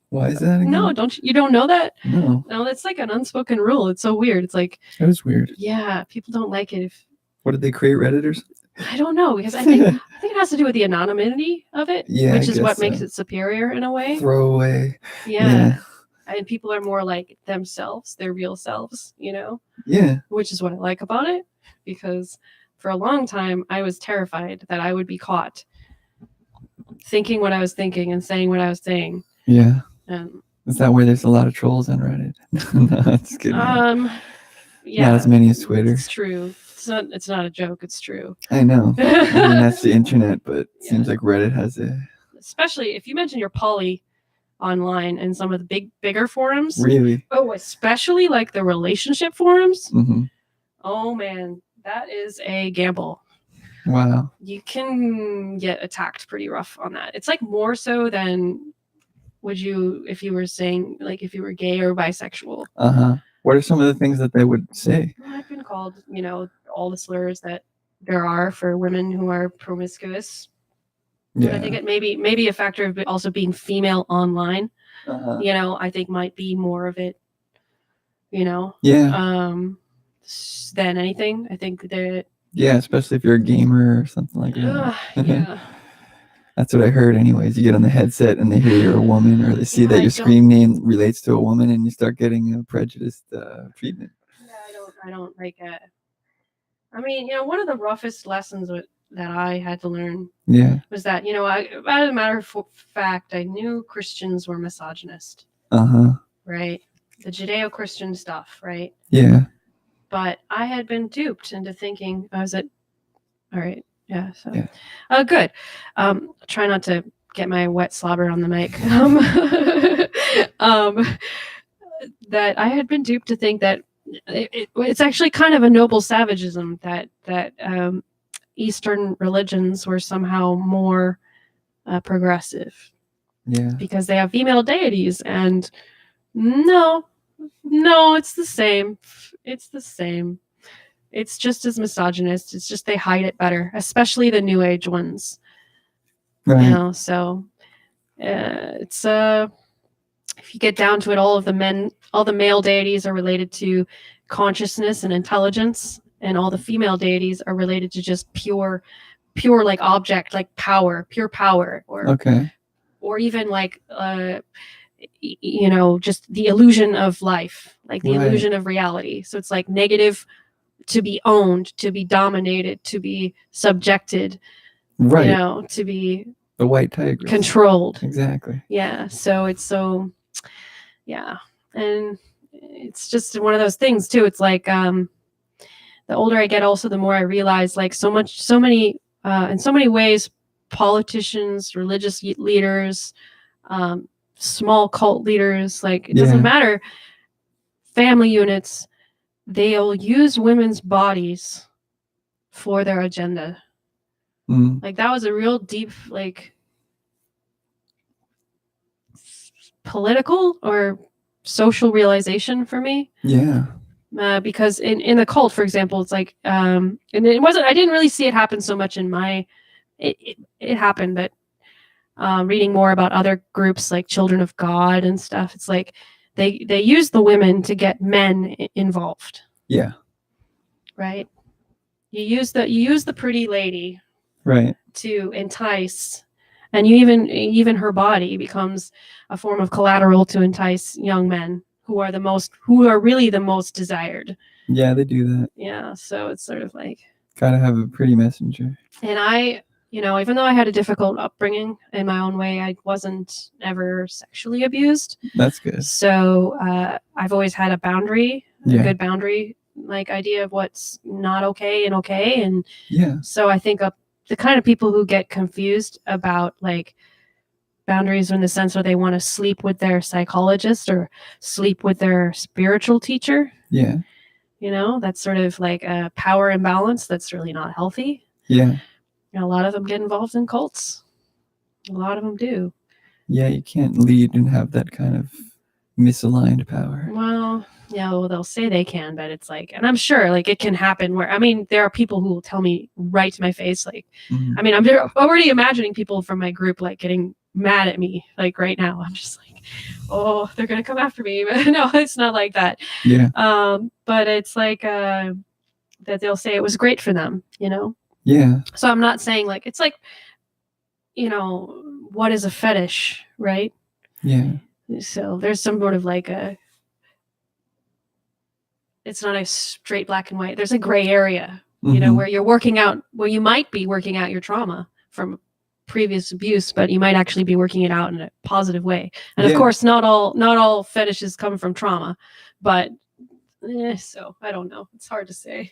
Why is that again? No, you don't know that? No. No, that's like an unspoken rule. It's so weird. It's like, that is weird. Yeah, people don't like it if. What did they create, Redditors? I don't know, because I think it has to do with the anonymity of it, which is what makes it superior in a way. Throwaway. Yeah. And people are more like themselves, their real selves, Yeah. Which is what I like about it, because for a long time I was terrified that I would be caught thinking what I was thinking and saying what I was saying. Yeah. Is that where there's a lot of trolls on Reddit? No, that's good. Yeah. Not as many as Twitter. It's true. It's not a joke. It's true. I know. I mean, that's the internet, but it seems like Reddit has a. Especially if you mention your poly online and some of the bigger forums. Really? Oh, especially like the relationship forums. Mm-hmm. Oh man, that is a gamble. Wow. You can get attacked pretty rough on that. It's like more so than if you were saying like if you were gay or bisexual. Uh-huh. What are some of the things that they would say? I've been called, all the slurs that there are for women who are promiscuous. Yeah. I think it maybe a factor of also being female online. Uh-huh. I think might be more of it. Yeah. Than anything. I think that. Yeah, especially if you're a gamer or something like that. Yeah. That's what I heard anyways. You get on the headset and they hear you're a woman, or they see that your screen name relates to a woman, and you start getting a prejudiced treatment. Yeah, I don't like it. I mean, one of the roughest lessons that I had to learn was that, as a matter of fact, I knew Christians were misogynist. Uh-huh. Right? the Judeo-Christian stuff, right? Yeah. But I had been duped into thinking I was at. All right, yeah. So, Yeah. Good. Try not to get my wet slobber on the mic. That I had been duped to think that it's actually kind of a noble savagism that Eastern religions were somehow more progressive Yeah. because they have female deities, and no, it's the same. It's the same. It's just as misogynist. It's just they hide it better, especially the New Age ones. Right. You know, so it's if you get down to it, all the male deities are related to consciousness and intelligence, and all the female deities are related to just pure like object, like power, pure power, Okay. or even like just the illusion of life, like the Right. illusion of reality. So it's like negative, to be owned, to be dominated, to be subjected, Right. to be The white tiger. controlled. Exactly. Yeah. So it's so, yeah. And it's just one of those things too. It's like, the older I get, also the more I realize, like, in so many ways, politicians, religious leaders, small cult leaders, like, it doesn't matter, family units, they'll use women's bodies for their agenda. Like, that was a real deep, like, political or social realization for me. Yeah. Because in the cult, for example, it's like, and it wasn't, I didn't really see it happen so much in my, it happened, but reading more about other groups like Children of God and stuff, it's like they use the women to get men involved. Yeah. Right. You use the pretty lady. Right. To entice, and even her body becomes a form of collateral to entice young men who are really the most desired. Yeah, they do that. Yeah, so it's sort of like, gotta have a pretty messenger. And I, even though I had a difficult upbringing in my own way, I wasn't ever sexually abused. That's good. So I've always had a boundary, a good boundary, like, idea of what's not okay and okay. And so I think the kind of people who get confused about, like, boundaries in the sense where they want to sleep with their psychologist or sleep with their spiritual teacher. Yeah. That's sort of like a power imbalance that's really not healthy. Yeah. A lot of them get involved in cults. A lot of them do. Yeah, you can't lead and have that kind of misaligned power. Well, yeah, they'll say they can, but it's like, and I'm sure, like, it can happen where, there are people who will tell me right to my face, like, I'm already imagining people from my group, like, getting mad at me, like, right now. I'm just like, oh, they're going to come after me. But no, it's not like that. Yeah. But it's like, that they'll say it was great for them, Yeah. So I'm not saying, like, it's like, what is a fetish, right? Yeah. So there's some sort of like it's not a straight black and white. There's a gray area, where you might be working out your trauma from previous abuse, but you might actually be working it out in a positive way. And of course, not all fetishes come from trauma, but so I don't know. It's hard to say.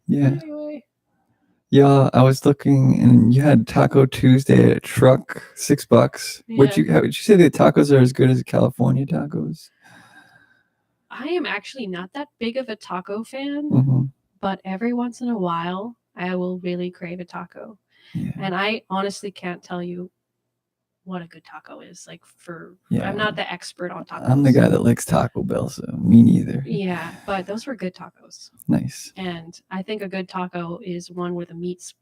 Yeah. Anyway. Yeah, I was looking, and you had Taco Tuesday at a truck, $6. Yeah. Would you say the tacos are as good as California tacos? I am actually not that big of a taco fan, but every once in a while, I will really crave a taco. Yeah. And I honestly can't tell you what a good taco is. Like, I'm not the expert on tacos. I'm the guy that likes Taco Bell, so me neither. Yeah, but those were good tacos. Nice. And I think a good taco is one where the meat's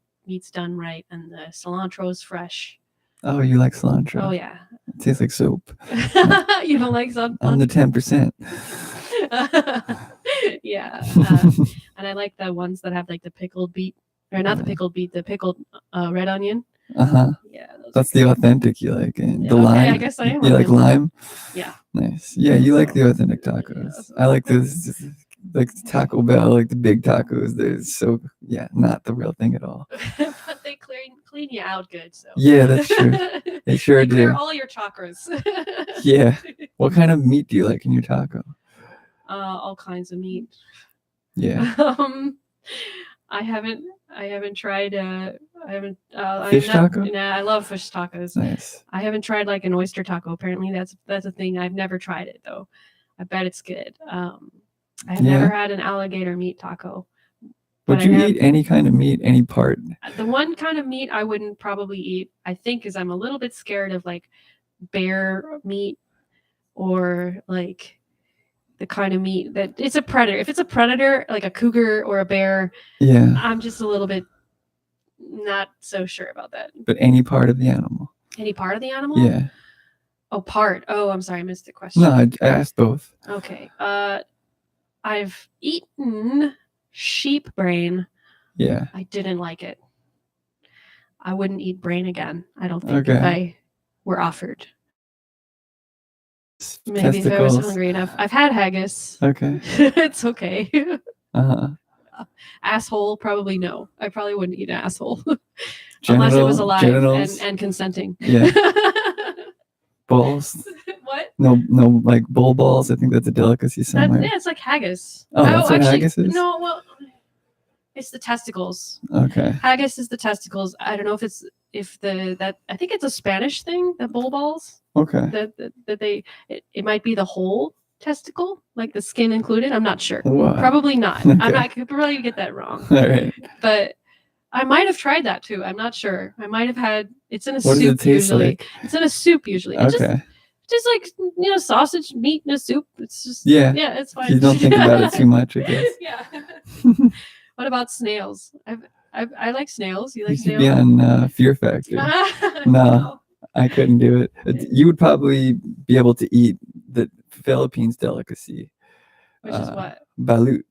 done right and the cilantro is fresh. Oh, you like cilantro? Oh, yeah. It tastes like soap. You don't like cilantro? I'm the 10%. Yeah. And I like the ones that have, like, the pickled beet, or not the pickled beet, the pickled red onion. Yeah. That's the authentic you like. And the lime. I guess I am. You like lime? Yeah. Nice. Yeah, you like the authentic tacos. I like this, like Taco Bell, like the big tacos. They're so, not the real thing at all. But they clean you out good. So. Yeah, that's true. They sure do. Clear all your chakras. Yeah. What kind of meat do you like in your taco? All kinds of meat. Yeah. I haven't tried. Fish taco? Nah, I love fish tacos. Nice. I haven't tried like an oyster taco. Apparently, that's a thing. I've never tried it though. I bet it's good. I have never had an alligator meat taco. Would you eat any kind of meat, any part? The one kind of meat I wouldn't probably eat, I think, is I'm a little bit scared of like bear meat or like the kind of meat that it's a predator. If it's a predator, like a cougar or a bear, yeah, I'm just a little bit not so sure about that. But any part of the animal? Any part of the animal? Yeah. Oh, part. Oh, I'm sorry, I missed the question. No, I asked both. Okay. I've eaten sheep brain. Yeah. I didn't like it. I wouldn't eat brain again. I don't think if I were offered. Maybe if I was hungry enough. I've had haggis. Okay. It's okay. Uh-huh. Asshole, probably no. I probably wouldn't eat an asshole. Unless it was alive and consenting. Yeah. Balls. What? No, like bull balls. I think that's a delicacy somewhere. Yeah, it's like haggis. Oh, that's what haggis is? No, well, it's the testicles. Okay. Haggis is the testicles. I don't know if I think it's a Spanish thing, the bull balls. Okay. It might be the whole testicle, like the skin included. I'm not sure. What? Probably not. Okay. I could probably get that wrong. All right. But I might have tried that too. I'm not sure. I might have had. It's in a soup. What does it taste usually. like? It's in a soup usually. Okay. Just like sausage meat in a soup. It's just yeah, it's fine. You don't think about it too much, I guess. Yeah. What about snails? I like snails. You like you snails? You could be on Fear Factor. No, I couldn't do it. You would probably be able to eat the Philippines delicacy. Which is what? Balut.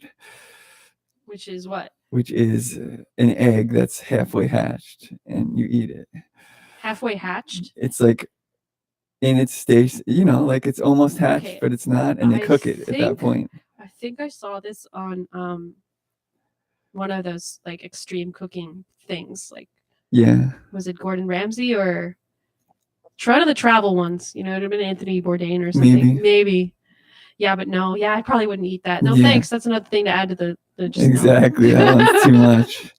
Which is what? Which is an egg that's halfway hatched, and you eat it. Halfway hatched? It's like in its stage, like it's almost hatched, but it's not, and they cook it at that point. I think I saw this on one of those like extreme cooking things. Like, yeah, was it Gordon Ramsay or one of the travel ones? It would have been Anthony Bourdain or something. Maybe. Yeah, but no. Yeah, I probably wouldn't eat that. No, thanks. That's another thing to add to the exactly. No. That one's too much.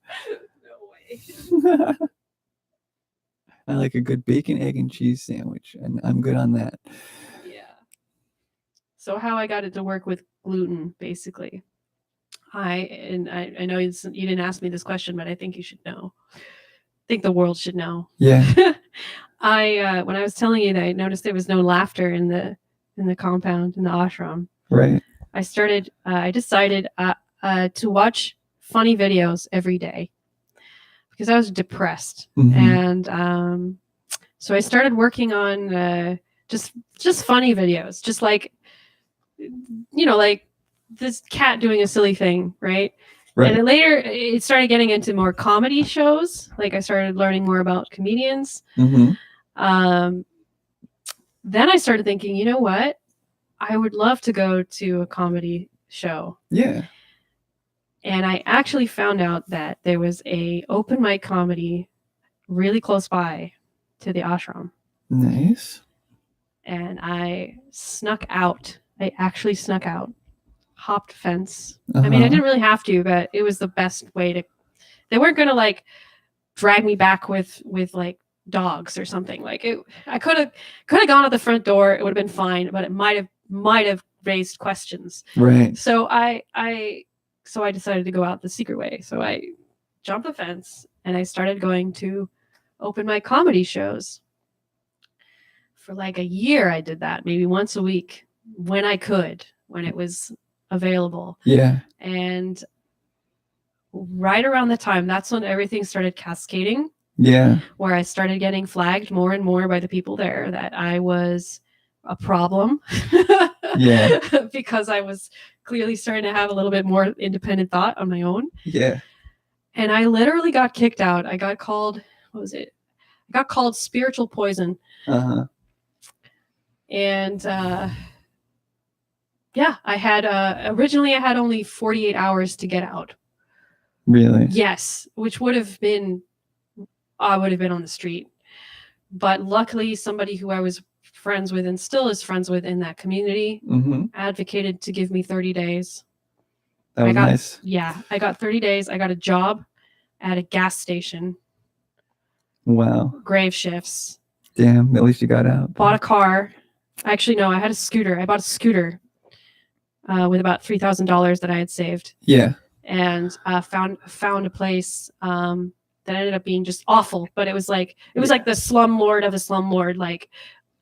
No way. I like a good bacon, egg, and cheese sandwich, and I'm good on that. Yeah. So how I got it to work with gluten, basically. I know you didn't ask me this question, but I think you should know. I think the world should know. Yeah. When I was telling you that I noticed there was no laughter in the compound, in the ashram. Right. I decided to watch funny videos every day because I was depressed. Mm-hmm. And so I started working on just funny videos, just like, like this cat doing a silly thing, right? And then later it started getting into more comedy shows. Like I started learning more about comedians. Mm-hmm. Then I started thinking, you know what? I would love to go to a comedy show. Yeah. And I actually found out that there was a open mic comedy really close by to the ashram. Nice. And I snuck out. I actually snuck out. Hopped fence. I mean, I didn't really have to, but it was the best way to. They weren't gonna like drag me back with like dogs or something. Like I could have gone at the front door. It would have been fine, but it might have raised questions. Right. So I decided to go out the secret way. So I jumped the fence and I started going to open mic comedy shows. For like a year, I did that, maybe once a week when I could, when it was available. Yeah. And right around the time, that's when everything started cascading. Yeah. Where I started getting flagged more and more by the people there that I was a problem. Yeah. Because I was clearly starting to have a little bit more independent thought on my own. Yeah. And I literally got kicked out. I got called, what was it? I got called spiritual poison. Uh-huh. And I had originally I had only 48 hours to get out. Really? Yes, which would have been I would have been on the street. But luckily somebody who I was friends with and still is friends with in that community, advocated to give me 30 days. That was nice. Yeah, I got 30 days. I got a job at a gas station. Wow. Grave shifts. Damn, at least you got out. Bought a car. Actually, no, I had a scooter. I bought a scooter with about $3,000 that I had saved. Yeah. And found a place that ended up being just awful. But it was like the slumlord of a slumlord, like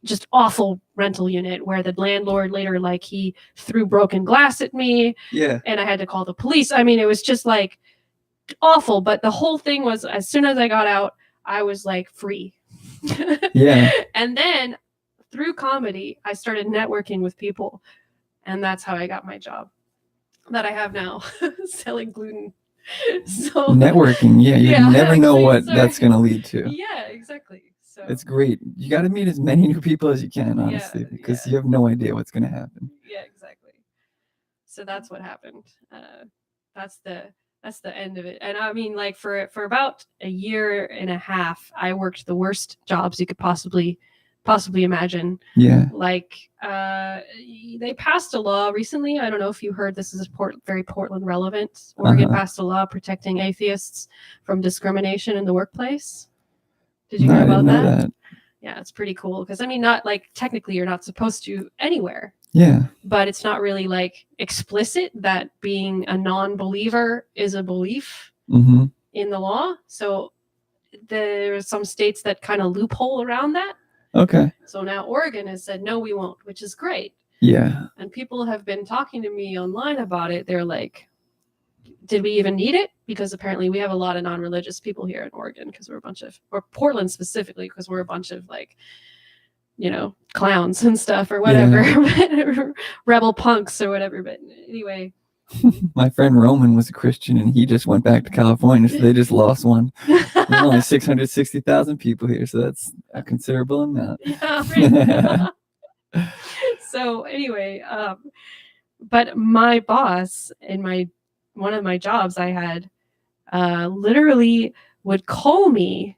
just awful rental unit where the landlord later, like, he threw broken glass at me. Yeah. And I had to call the police. I mean, it was just like awful. But the whole thing was, as soon as I got out, I was like free. Yeah. And then through comedy, I started networking with people. And that's how I got my job that I have now, selling gluten. So networking, you never know what that's going to lead to. Yeah, exactly. So it's great. You got to meet as many new people as you can, honestly, because you have no idea what's going to happen. Yeah, exactly. So that's what happened. That's the end of it. And I mean, like, for about a year and a half, I worked the worst jobs you could possibly imagine. Yeah. Like, they passed a law recently. I don't know if you heard, this is very Portland relevant. Oregon passed a law protecting atheists from discrimination in the workplace. Did you hear about that? Yeah, it's pretty cool. Because, I mean, not like technically you're not supposed to anywhere. Yeah. But it's not really like explicit that being a non-believer is a belief in the law. So there's some states that kind of loophole around that. Okay. So now Oregon has said, no, we won't, which is great. Yeah. And people have been talking to me online about it. They're like, did we even need it? Because apparently we have a lot of non-religious people here in Oregon because we're or Portland specifically, because we're a bunch of, like, you know, clowns and stuff or whatever, rebel punks or whatever. But anyway. My friend Roman was a Christian and he just went back to California, so they just lost one. There's only 660,000 people here, so that's a considerable amount. Yeah, right. So anyway, but my boss in one of my jobs I had literally would call me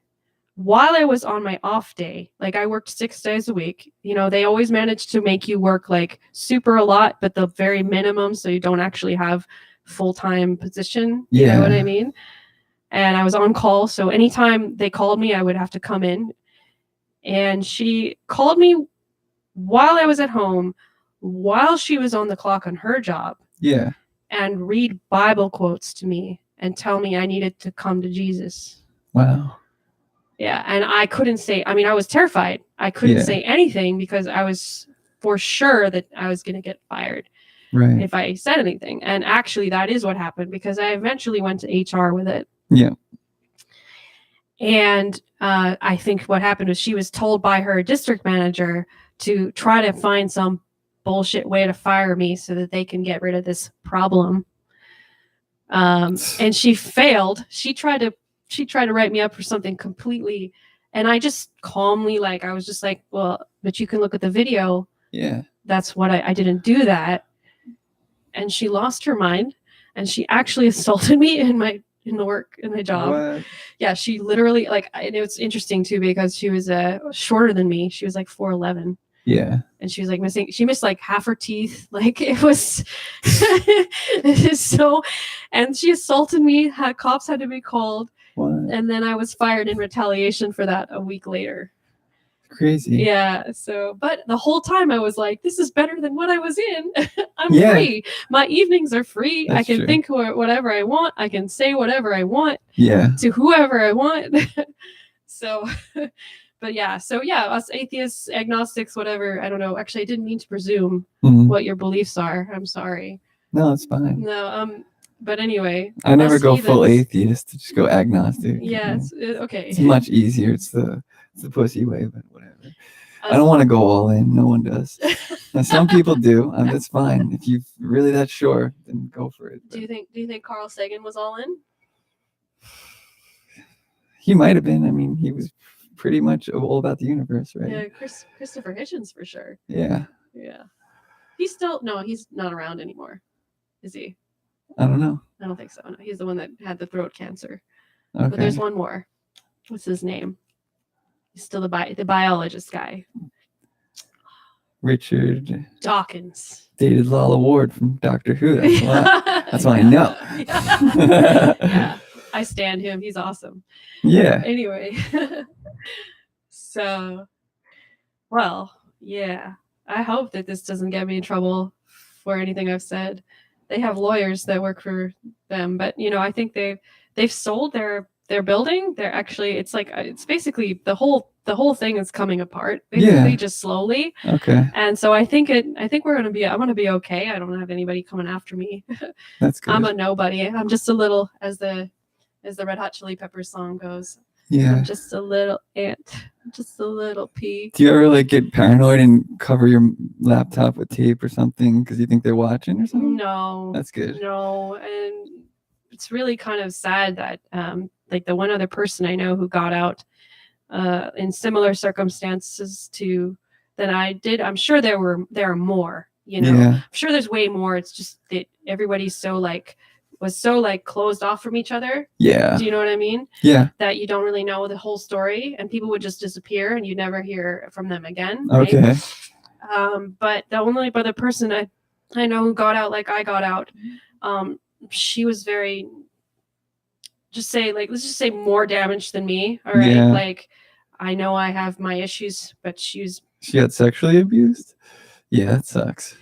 while I was on my off day. Like, I worked 6 days a week. You know, they always manage to make you work like super a lot, but the very minimum, so you don't actually have full-time position. You know what I mean? And I was on call, so anytime they called me, I would have to come in. And she called me while I was at home, while she was on the clock on her job. Yeah. And read Bible quotes to me and tell me I needed to come to Jesus. Wow. Yeah, and I couldn't say, I mean, I was terrified. I couldn't say anything because I was for sure that I was going to get fired if I said anything. And actually, that is what happened, because I eventually went to HR with it. Yeah. And I think what happened was she was told by her district manager to try to find some bullshit way to fire me so that they can get rid of this problem. And she failed. She tried to write me up for something completely, and I just calmly, like, I was just like, well, but you can look at the video. Yeah. That's what I didn't do that. And she lost her mind, and she actually assaulted me in my job. What? Yeah, she literally, like, and it was interesting too, because she was shorter than me. She was like 4'11". Yeah. And she was like she missed like half her teeth. Like, it was so, and she assaulted me. Cops had to be called. What? And then I was fired in retaliation for that a week later. Crazy. Yeah. So, but the whole time I was like, this is better than what I was in. I'm free. My evenings are free. That's I can true. think whatever I want. I can say whatever I want. Yeah. To whoever I want. So, but yeah. So yeah, us atheists, agnostics, whatever. I don't know. Actually, I didn't mean to presume what your beliefs are. I'm sorry. No, it's fine. No. But anyway, I never go full atheist. Just go agnostic. Yeah. Okay. It's much easier. It's the pussy way, but whatever. I don't want to go all in. No one does. And some people do. That's fine. If you're really that sure, then go for it. But do you think Carl Sagan was all in? He might have been. I mean, he was pretty much all about the universe, right? Yeah, Christopher Hitchens for sure. Yeah. Yeah. He's not around anymore. Is he? I don't know. I don't think so. No, he's the one that had the throat cancer. Okay. But there's one more. What's his name? He's still the biologist guy. Richard Dawkins. dated Lala Ward from Doctor Who. That's why. That's why I Yeah. know. Yeah. Yeah. I stand him. He's awesome. Yeah. Anyway. So, well, yeah. I hope that this doesn't get me in trouble for anything I've said. They have lawyers that work for them, but I think they've sold their building. They're actually it's basically the whole thing is coming apart basically, Yeah. just slowly. Okay. And so I think I'm gonna be okay. I don't have anybody coming after me. That's good. I'm a nobody. I'm just a little, as the Red Hot Chili Peppers song goes. Yeah. I'm just a little ant, just a little pea. Do you ever like get paranoid and cover your laptop with tape or something because you think they're watching or something? No, That's good. no, and it's really kind of sad that like the one other person I know who got out in similar circumstances to than I did. I'm sure there are more. Yeah. I'm sure there's way more. It's just that everybody's was so closed off from each other. Yeah. Do you know what I mean? Yeah. That you don't really know the whole story, and people would just disappear, and you never hear from them again. Right? Okay. But the only other person I know who got out like I got out, she was very, let's just say more damaged than me. All right. Yeah. Like, I know I have my issues, but she got sexually abused? Yeah, that sucks.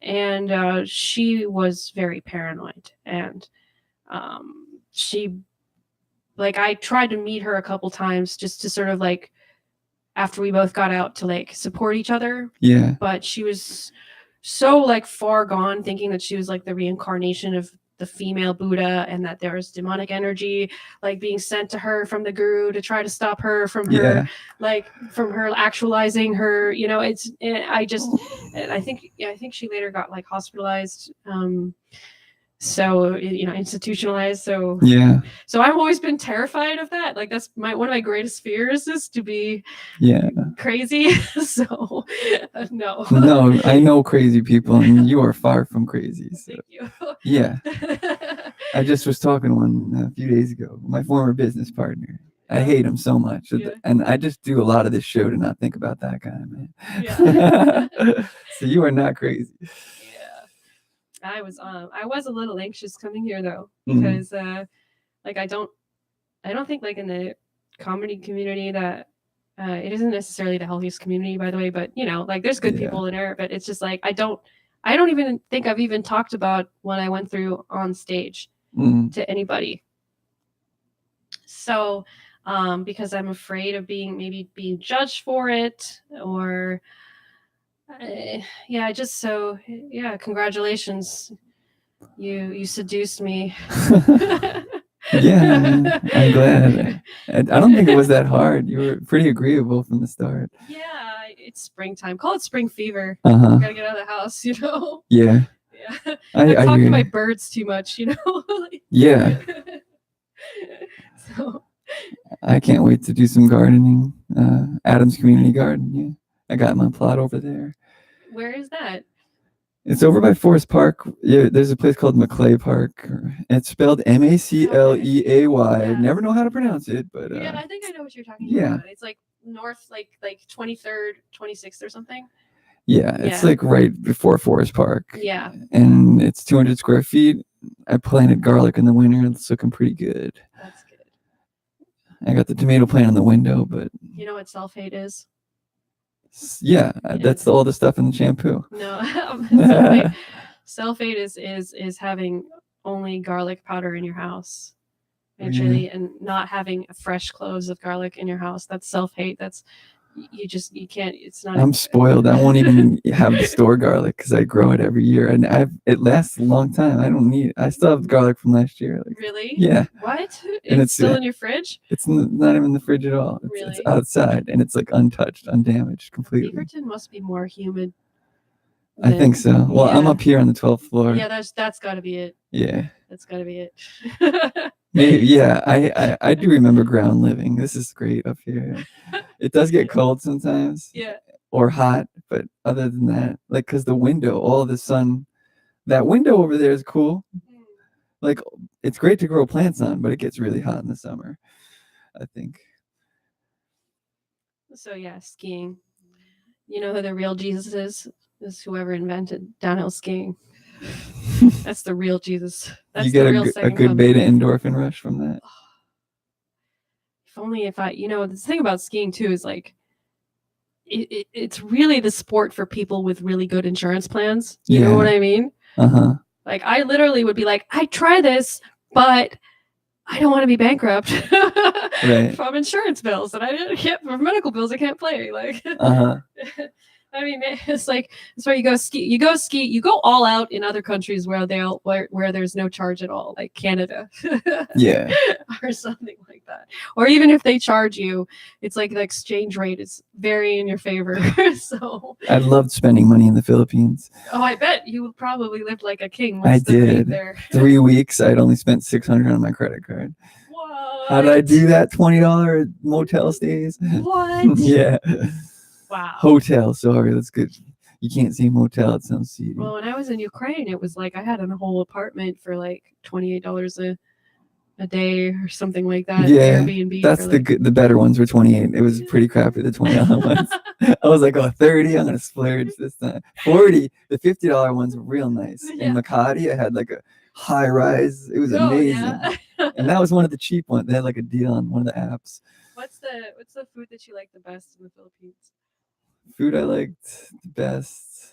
And she was very paranoid, and she, I tried to meet her a couple times just to sort of after we both got out to support each other. Yeah. But she was so far gone, thinking that she was the reincarnation of the female Buddha, and that there was demonic energy being sent to her from the guru to try to stop her from her from her actualizing her. I think she later got institutionalized. So yeah. So I've always been terrified of that. That's one of my greatest fears is to be crazy. So no. No, I know crazy people, and you are far from crazy. So. Thank you. Yeah. I just was talking to one a few days ago. My former business partner. I hate him so much, and I just do a lot of this show to not think about that guy, man. Yeah. So you are not crazy. I was a little anxious coming here though, because I don't think in the comedy community that it isn't necessarily the healthiest community, by the way, but there's good people in there, but it's just I don't even think I've even talked about what I went through on stage to anybody. So because I'm afraid of being judged for it, or congratulations. You seduced me. Yeah, I'm glad. I don't think it was that hard. You were pretty agreeable from the start. Yeah, it's springtime. Call it spring fever. Uh-huh. Gotta get out of the house, Yeah. Yeah. I talk to my birds too much, Yeah. So I can't wait to do some gardening. Adams Community Garden. Yeah, I got my plot over there. Where is that? It's over by Forest Park. Yeah, there's a place called Macleay Park. It's spelled Macleay. Yeah. Never know how to pronounce it, but yeah, I think I know what you're talking about. It's north, like 23rd, 26th or something. Yeah, it's right before Forest Park. Yeah, and it's 200 square feet. I planted garlic in the winter. It's looking pretty good. That's good. I got the tomato plant in the window, but you know what self-hate is? Yeah, that's all the stuff in the shampoo. No, self-hate is having only garlic powder in your house, actually, and not having fresh cloves of garlic in your house. That's self-hate. That's you can't. It's not. I'm spoiled. I won't even have the store garlic because I grow it every year, and it lasts a long time. I don't need. I still have garlic from last year. Really? Yeah. What? And it's still in your fridge? It's not even in the fridge at all. It's outside, and it's untouched, undamaged, completely. Beaverton must be more humid. I think so. Well, I'm up here on the 12th floor. Yeah, that's got to be it. Yeah. That's got to be it. Maybe, yeah. I do remember ground living. This is great up here. It does get cold sometimes. Yeah. Or hot, but other than that, because the window, all the sun, that window over there is cool. It's great to grow plants on, but it gets really hot in the summer, I think. So yeah, skiing. You know who the real Jesus is? Is whoever invented downhill skiing. That's the real Jesus. That's You get the real a second good coming. beta endorphin rush from that. If only if I, the thing about skiing too is like, it's really the sport for people with really good insurance plans. You know what I mean? Like I literally would be like, I try this, but I don't want to be bankrupt from insurance bills, and I didn't get for medical bills. I can't play. Like, I mean, it's like that's why you go ski. You go ski. You go all out in other countries where where there's no charge at all, like Canada, or something like that. Or even if they charge you, it's like the exchange rate is very in your favor. So I loved spending money in the Philippines. Oh, I bet you probably lived like a king. I did. There? 3 weeks, I'd only spent $600 on my credit card. What? How did I do that? $20 motel stays. What? Yeah. Wow. Hotel. Sorry, that's good. You can't say motel. It sounds seedy. Well, when I was in Ukraine, it was like I had a whole apartment for like $28 a day or something like that. Yeah, Airbnb. that's the better ones were 28. It was pretty crappy. The $20 ones. I was like, 30. I'm gonna splurge this time. 40. The $50 ones were real nice. Yeah. In Makati, I had like a high rise. It was amazing. Yeah. And that was one of the cheap ones. They had like a deal on one of the apps. What's the food that you like the best in the Philippines? Food I liked the best.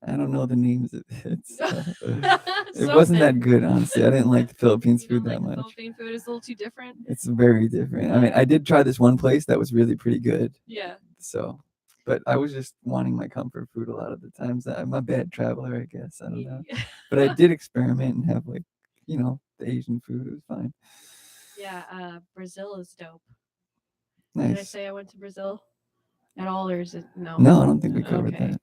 I don't know the names of it. It wasn't that good, honestly. I didn't like the Philippines food that much. Philippine food is a little too different. It's very different. I mean, I did try this one place that was really pretty good. Yeah. So, but I was just wanting my comfort food a lot of the times. I'm a bad traveler, I guess. I don't know. But I did experiment and have like, the Asian food. It was fine. Yeah, Brazil is dope. Nice. Did I say I went to Brazil at all, or is it no? No, I don't think we covered that.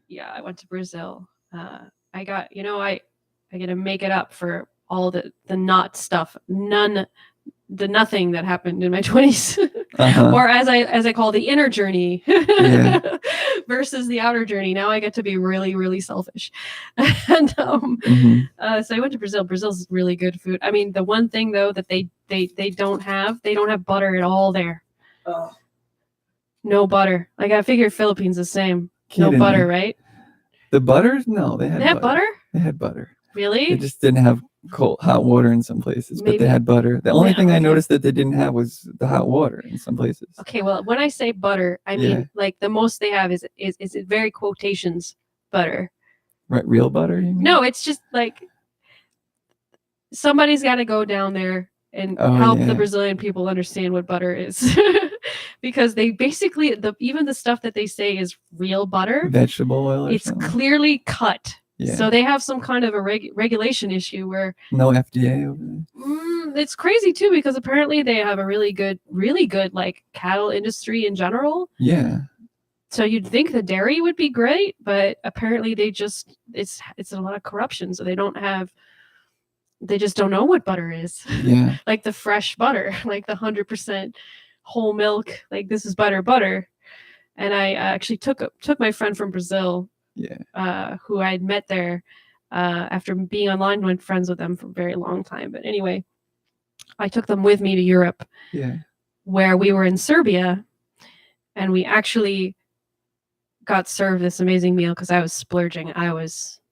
Yeah, I went to Brazil. I got, I got to make it up for all the not stuff, the nothing that happened in my 20s, or as I call the inner journey versus the outer journey. Now I get to be really, really selfish. And so I went to Brazil. Brazil's really good food. I mean, the one thing though that they don't have butter at all there. Oh. No butter. Like I figure Philippines the same. No butter, right? The butters? No, they had butter. They had butter. Really? They just didn't have hot water in some places, but they had butter. The only thing I noticed that they didn't have was the hot water in some places. Okay, well, when I say butter, I mean like the most they have is it very quotations butter. Right, real butter? You mean? No, it's just like somebody's got to go down there and help the Brazilian people understand what butter is. Because they basically even the stuff that they say is real butter, vegetable oil, it's something. Clearly cut. Yeah. So they have some kind of a regulation issue where no FDA over there. It's crazy too because apparently they have a really good like cattle industry in general. Yeah. So you'd think the dairy would be great, but apparently they just it's a lot of corruption. So they just don't know what butter is. Yeah. Like the fresh butter, like the 100% whole milk, like this is butter. And I actually took my friend from Brazil, who I had met there after being online, went friends with them for a very long time. But anyway, I took them with me to Europe, where we were in Serbia, and we actually got served this amazing meal because I was splurging.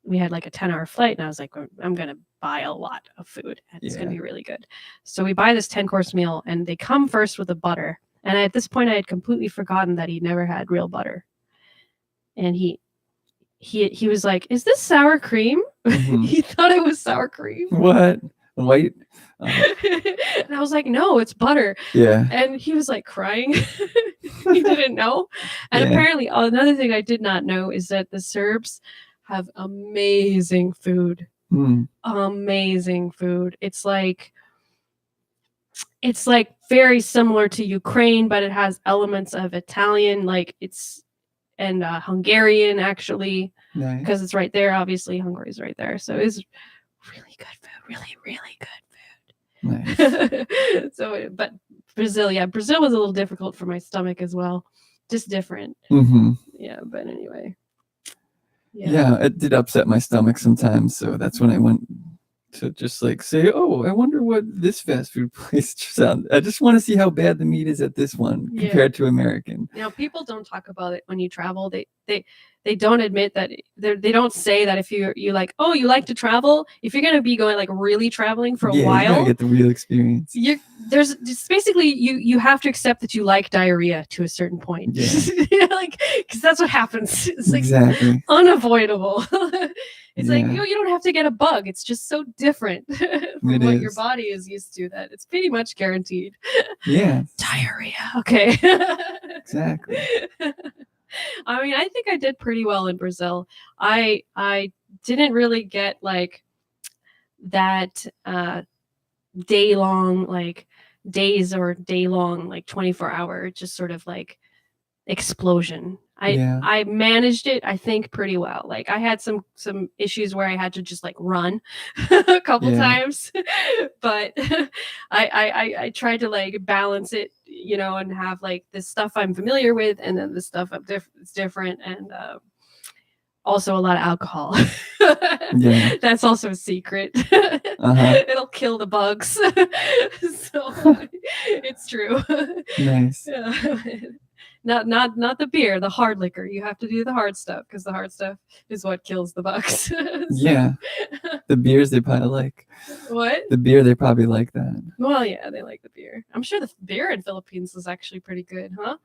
We had like a 10-hour flight, and I was like, I'm gonna buy a lot of food, and it's gonna be really good. So we buy this 10-course meal, and they come first with the butter. And at this point, I had completely forgotten that he never had real butter. And he was like, "Is this sour cream?" Mm-hmm. He thought it was sour cream. What? White? And I was like, "No, it's butter." Yeah. And he was like crying. He didn't know. And apparently, another thing I did not know is that the Serbs have amazing food. Amazing food. It's like very similar to Ukraine, but it has elements of Italian, and Hungarian actually, because it's right there. Obviously, Hungary's right there, so it's really good food. Really, really good food. Nice. So, but Brazil was a little difficult for my stomach as well, just different. Yeah, but anyway. Yeah, it did upset my stomach sometimes, so that's when I went to just like say, oh, I wonder what this fast food place sounds. I just want to see how bad the meat is at this one compared to American. Now, people don't talk about it when you travel. They don't admit that they don't say that if you like, oh, you like to travel. If you're gonna be going like really traveling for a You gotta while, get the real experience. there's just basically you have to accept that you like diarrhea to a certain point. Yeah. Like, because that's what happens. It's like Exactly. unavoidable. It's like, Yeah. you don't have to get a bug. It's just so different from It what your is. body is used to that it's pretty much guaranteed. Yeah. Diarrhea. Okay. Exactly. I mean, I think I did pretty well in Brazil. I didn't really get like that day long, like days or day long, like 24-hour, just sort of like explosion. Yeah. I managed it, I think, pretty well. Like I had some issues where I had to just like run a couple times, but I tried to like balance it, and have like this stuff I'm familiar with, and then the stuff it's different, and also a lot of alcohol. Yeah. That's also a secret. It'll kill the bugs. So it's true. Nice. Yeah. Not the beer, the hard liquor. You have to do the hard stuff because the hard stuff is what kills the bugs. Yeah. The beers they probably like. What? The beer they probably like that. Well, yeah, they like the beer. I'm sure the beer in Philippines is actually pretty good, huh?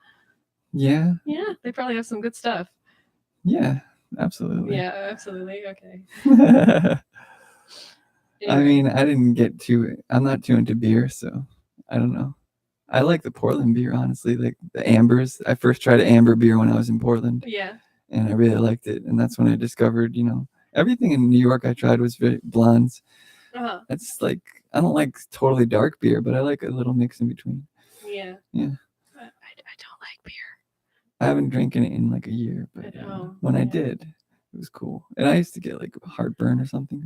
Yeah. Yeah, they probably have some good stuff. Yeah, absolutely. Yeah, absolutely. Okay. I mean, I'm not too into beer, so I don't know. I like the Portland beer, honestly, like the ambers. I first tried amber beer when I was in Portland. Yeah. And I really liked it. And that's when I discovered, everything in New York I tried was very blondes. It's like, I don't like totally dark beer, but I like a little mix in between. Yeah. Yeah. I don't like beer. I haven't drinking it in like a year, but when I did, it was cool. And I used to get like heartburn or something,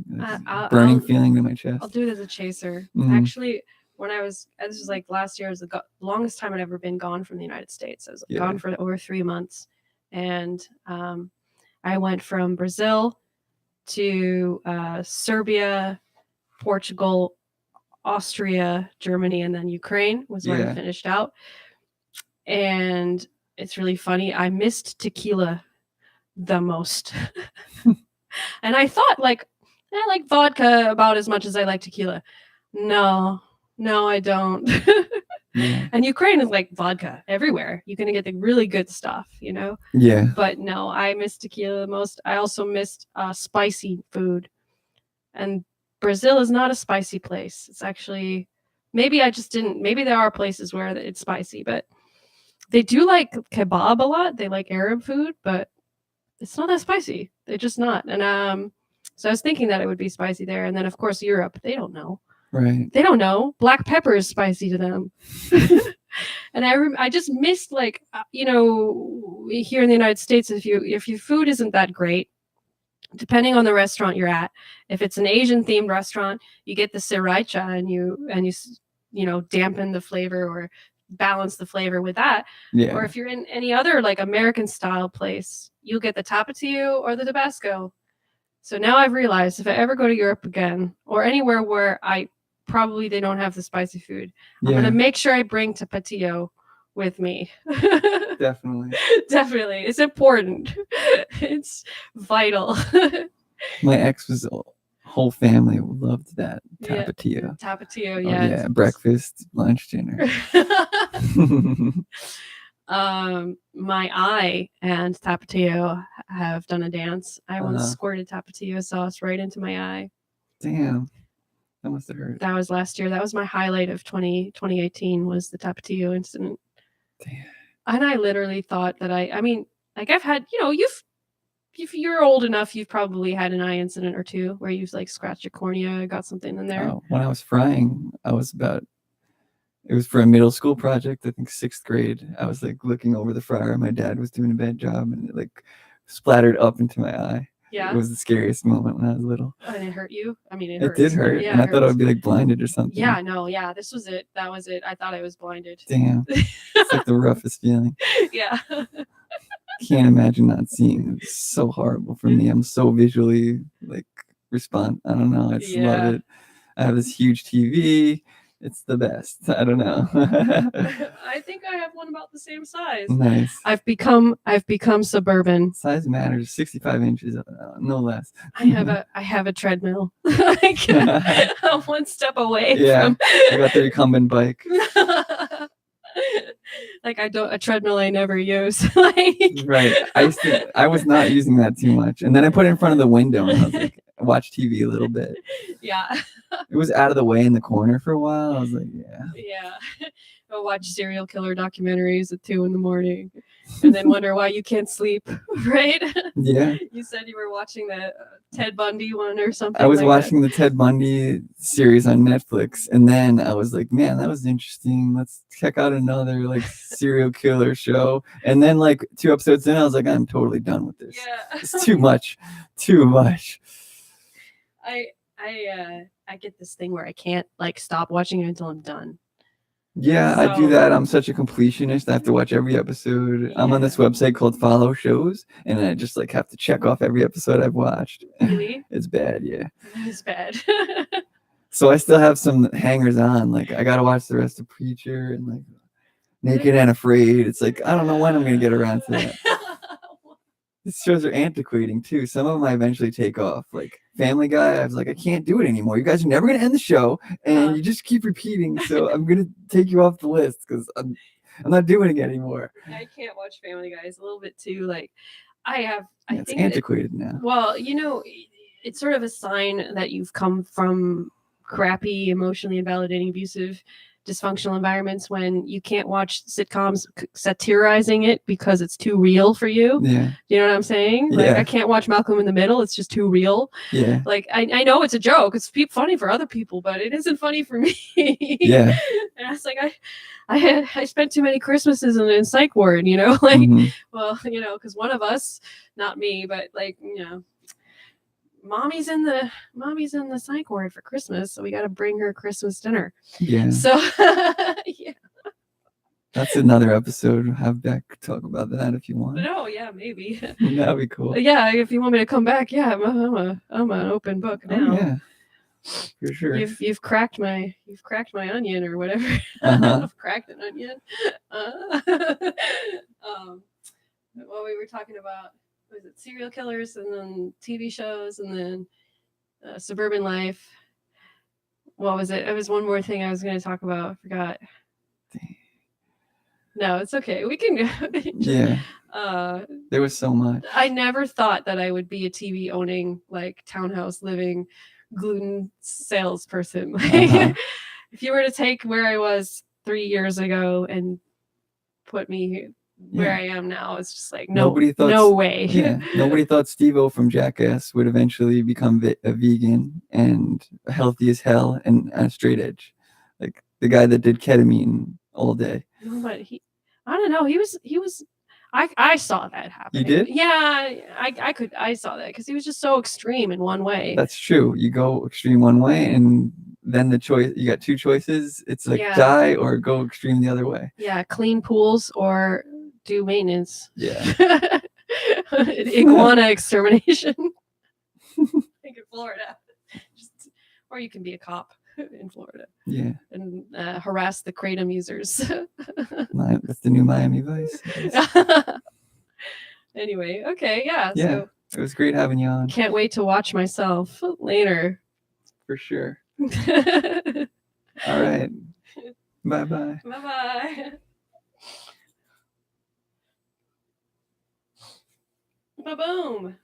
burning feeling in my chest. I'll do it as a chaser. Actually, when this was like last year, was the longest time I'd ever been gone from the United States. I was gone for over 3 months, and I went from Brazil to Serbia, Portugal, Austria, Germany, and then Ukraine was where I finished out. And it's really funny. I missed tequila the most. And I thought like I like vodka about as much as I like tequila. No, I don't. And Ukraine is like vodka everywhere. You're gonna get the really good stuff, Yeah. But no, I missed tequila the most. I also missed spicy food. And Brazil is not a spicy place. It's actually, maybe I just didn't. Maybe there are places where it's spicy, but they do like kebab a lot. They like Arab food, but it's not that spicy. They're just not. And so I was thinking that it would be spicy there. And then of course Europe, they don't know. Right. They don't know. Black pepper is spicy to them. And I just missed like here in the United States, if your food isn't that great, depending on the restaurant you're at, if it's an Asian themed restaurant, you get the sriracha and you dampen the flavor or balance the flavor with that. Yeah. Or if you're in any other like American style place, you'll get the tapatio or the Tabasco. So now I've realized if I ever go to Europe again or anywhere where they don't have the spicy food, I'm going to make sure I bring tapatio with me. Definitely. Definitely. It's important. It's vital. My ex's whole family loved that tapatio. Tapatio, yeah. Oh, yeah, breakfast, lunch, dinner. My eye and tapatio have done a dance. I once squirted tapatio sauce right into my eye. Damn. That must have hurt. That was last year. That was my highlight of 2018 was the tapatio incident. Damn. And I literally thought that I've had, if you're old enough, you've probably had an eye incident or two where you've like scratched your cornea, got something in there. When I was frying, it was for a middle school project, I think 6th grade. I was like looking over the fryer. My dad was doing a bad job and it like splattered up into my eye. Yeah. It was the scariest moment when I was little. And it hurt you? I mean, it did hurt. Yeah, and I thought I would be like blinded or something. Yeah, no, yeah. This was it. That was it. I thought I was blinded. Damn. It's like the roughest feeling. Yeah. Can't imagine not seeing it. It's so horrible for me. I'm so visually like response. I don't know. I just love Yeah. it. I have this huge TV. It's the best. I don't know. I think I have one about the same size. Nice. I've become suburban. Size matters. 65 inches, no less. I have a treadmill. Like, I'm one step away Yeah. from. I got the recumbent bike. Like a treadmill I never use. Like, Right. I was not using that too much, and then I put it in front of the window and I was like, watch TV a little bit. Yeah. It was out of the way in the corner for a while. I was like, yeah. Yeah. I'll watch serial killer documentaries at 2 a.m. and then wonder why you can't sleep, right? Yeah. You said you were watching the Ted Bundy one or something. I was like watching the Ted Bundy series on Netflix, and then I was like, man, that was interesting. Let's check out another like serial killer show. And then like 2 episodes in, I was like, I'm totally done with this. Yeah. It's too much. Too much. I get this thing where I can't like stop watching it until I'm done. Yeah, I do that. I'm such a completionist. I have to watch every episode. I'm on this website called Follow Shows, and I just like have to check off every episode I've watched. Really? It's bad, yeah. It's bad. So I still have some hangers on. Like I gotta watch the rest of Preacher and like Naked and Afraid. It's like I don't know when I'm gonna get around to that. These shows are antiquating too. Some of them I eventually take off. Like Family Guy, I was like, I can't do it anymore. You guys are never gonna end the show, and you just keep repeating. So I'm gonna take you off the list because I'm not doing it anymore. I can't watch Family Guy. It's a little bit too like It's antiquated now. Well, it's sort of a sign that you've come from crappy, emotionally invalidating, abusive, dysfunctional environments when you can't watch sitcoms satirizing it because it's too real for you. Yeah. You know what I'm saying? Like, Yeah. I can't watch Malcolm in the Middle. It's just too real. Yeah. Like, I know it's a joke. It's funny for other people, but it isn't funny for me. Yeah. And I was like, I spent too many Christmases in psych ward, like, well, because one of us, not me, but like, mommy's in the psych ward for Christmas, so we got to bring her Christmas dinner. Yeah. So yeah. That's another episode. Have Beck talk about that if you want. No, yeah, maybe. That'd be cool. Yeah, if you want me to come back, yeah, I'm an open book now. Oh, yeah. For sure. You've cracked my onion or whatever. I've cracked an onion. Well, we were talking about, was it serial killers and then TV shows and then suburban life. What was it? It was one more thing I was going to talk about. I forgot. No, it's okay. We can yeah. There was so much. I never thought that I would be a TV owning, like townhouse living gluten salesperson. If you were to take where I was 3 years ago and put me where I am now, it's just like no way. Yeah, nobody thought Steve-O from Jackass would eventually become a vegan and healthy as hell and a straight edge, like the guy that did ketamine all day. No, but I don't know. He was. I saw that happen. You did? Yeah, I saw that because he was just so extreme in one way. That's true. You go extreme one way, and then you got 2 choices. It's like die or go extreme the other way. Yeah, clean pools or do maintenance. Yeah. Iguana extermination. I think in Florida. Or you can be a cop in Florida. Yeah. And harass the Kratom users. That's the new Miami Vice. Anyway, okay, yeah. Yeah. So it was great having you on. Can't wait to watch myself later. For sure. All right. Bye-bye. Bye-bye. Ba-boom.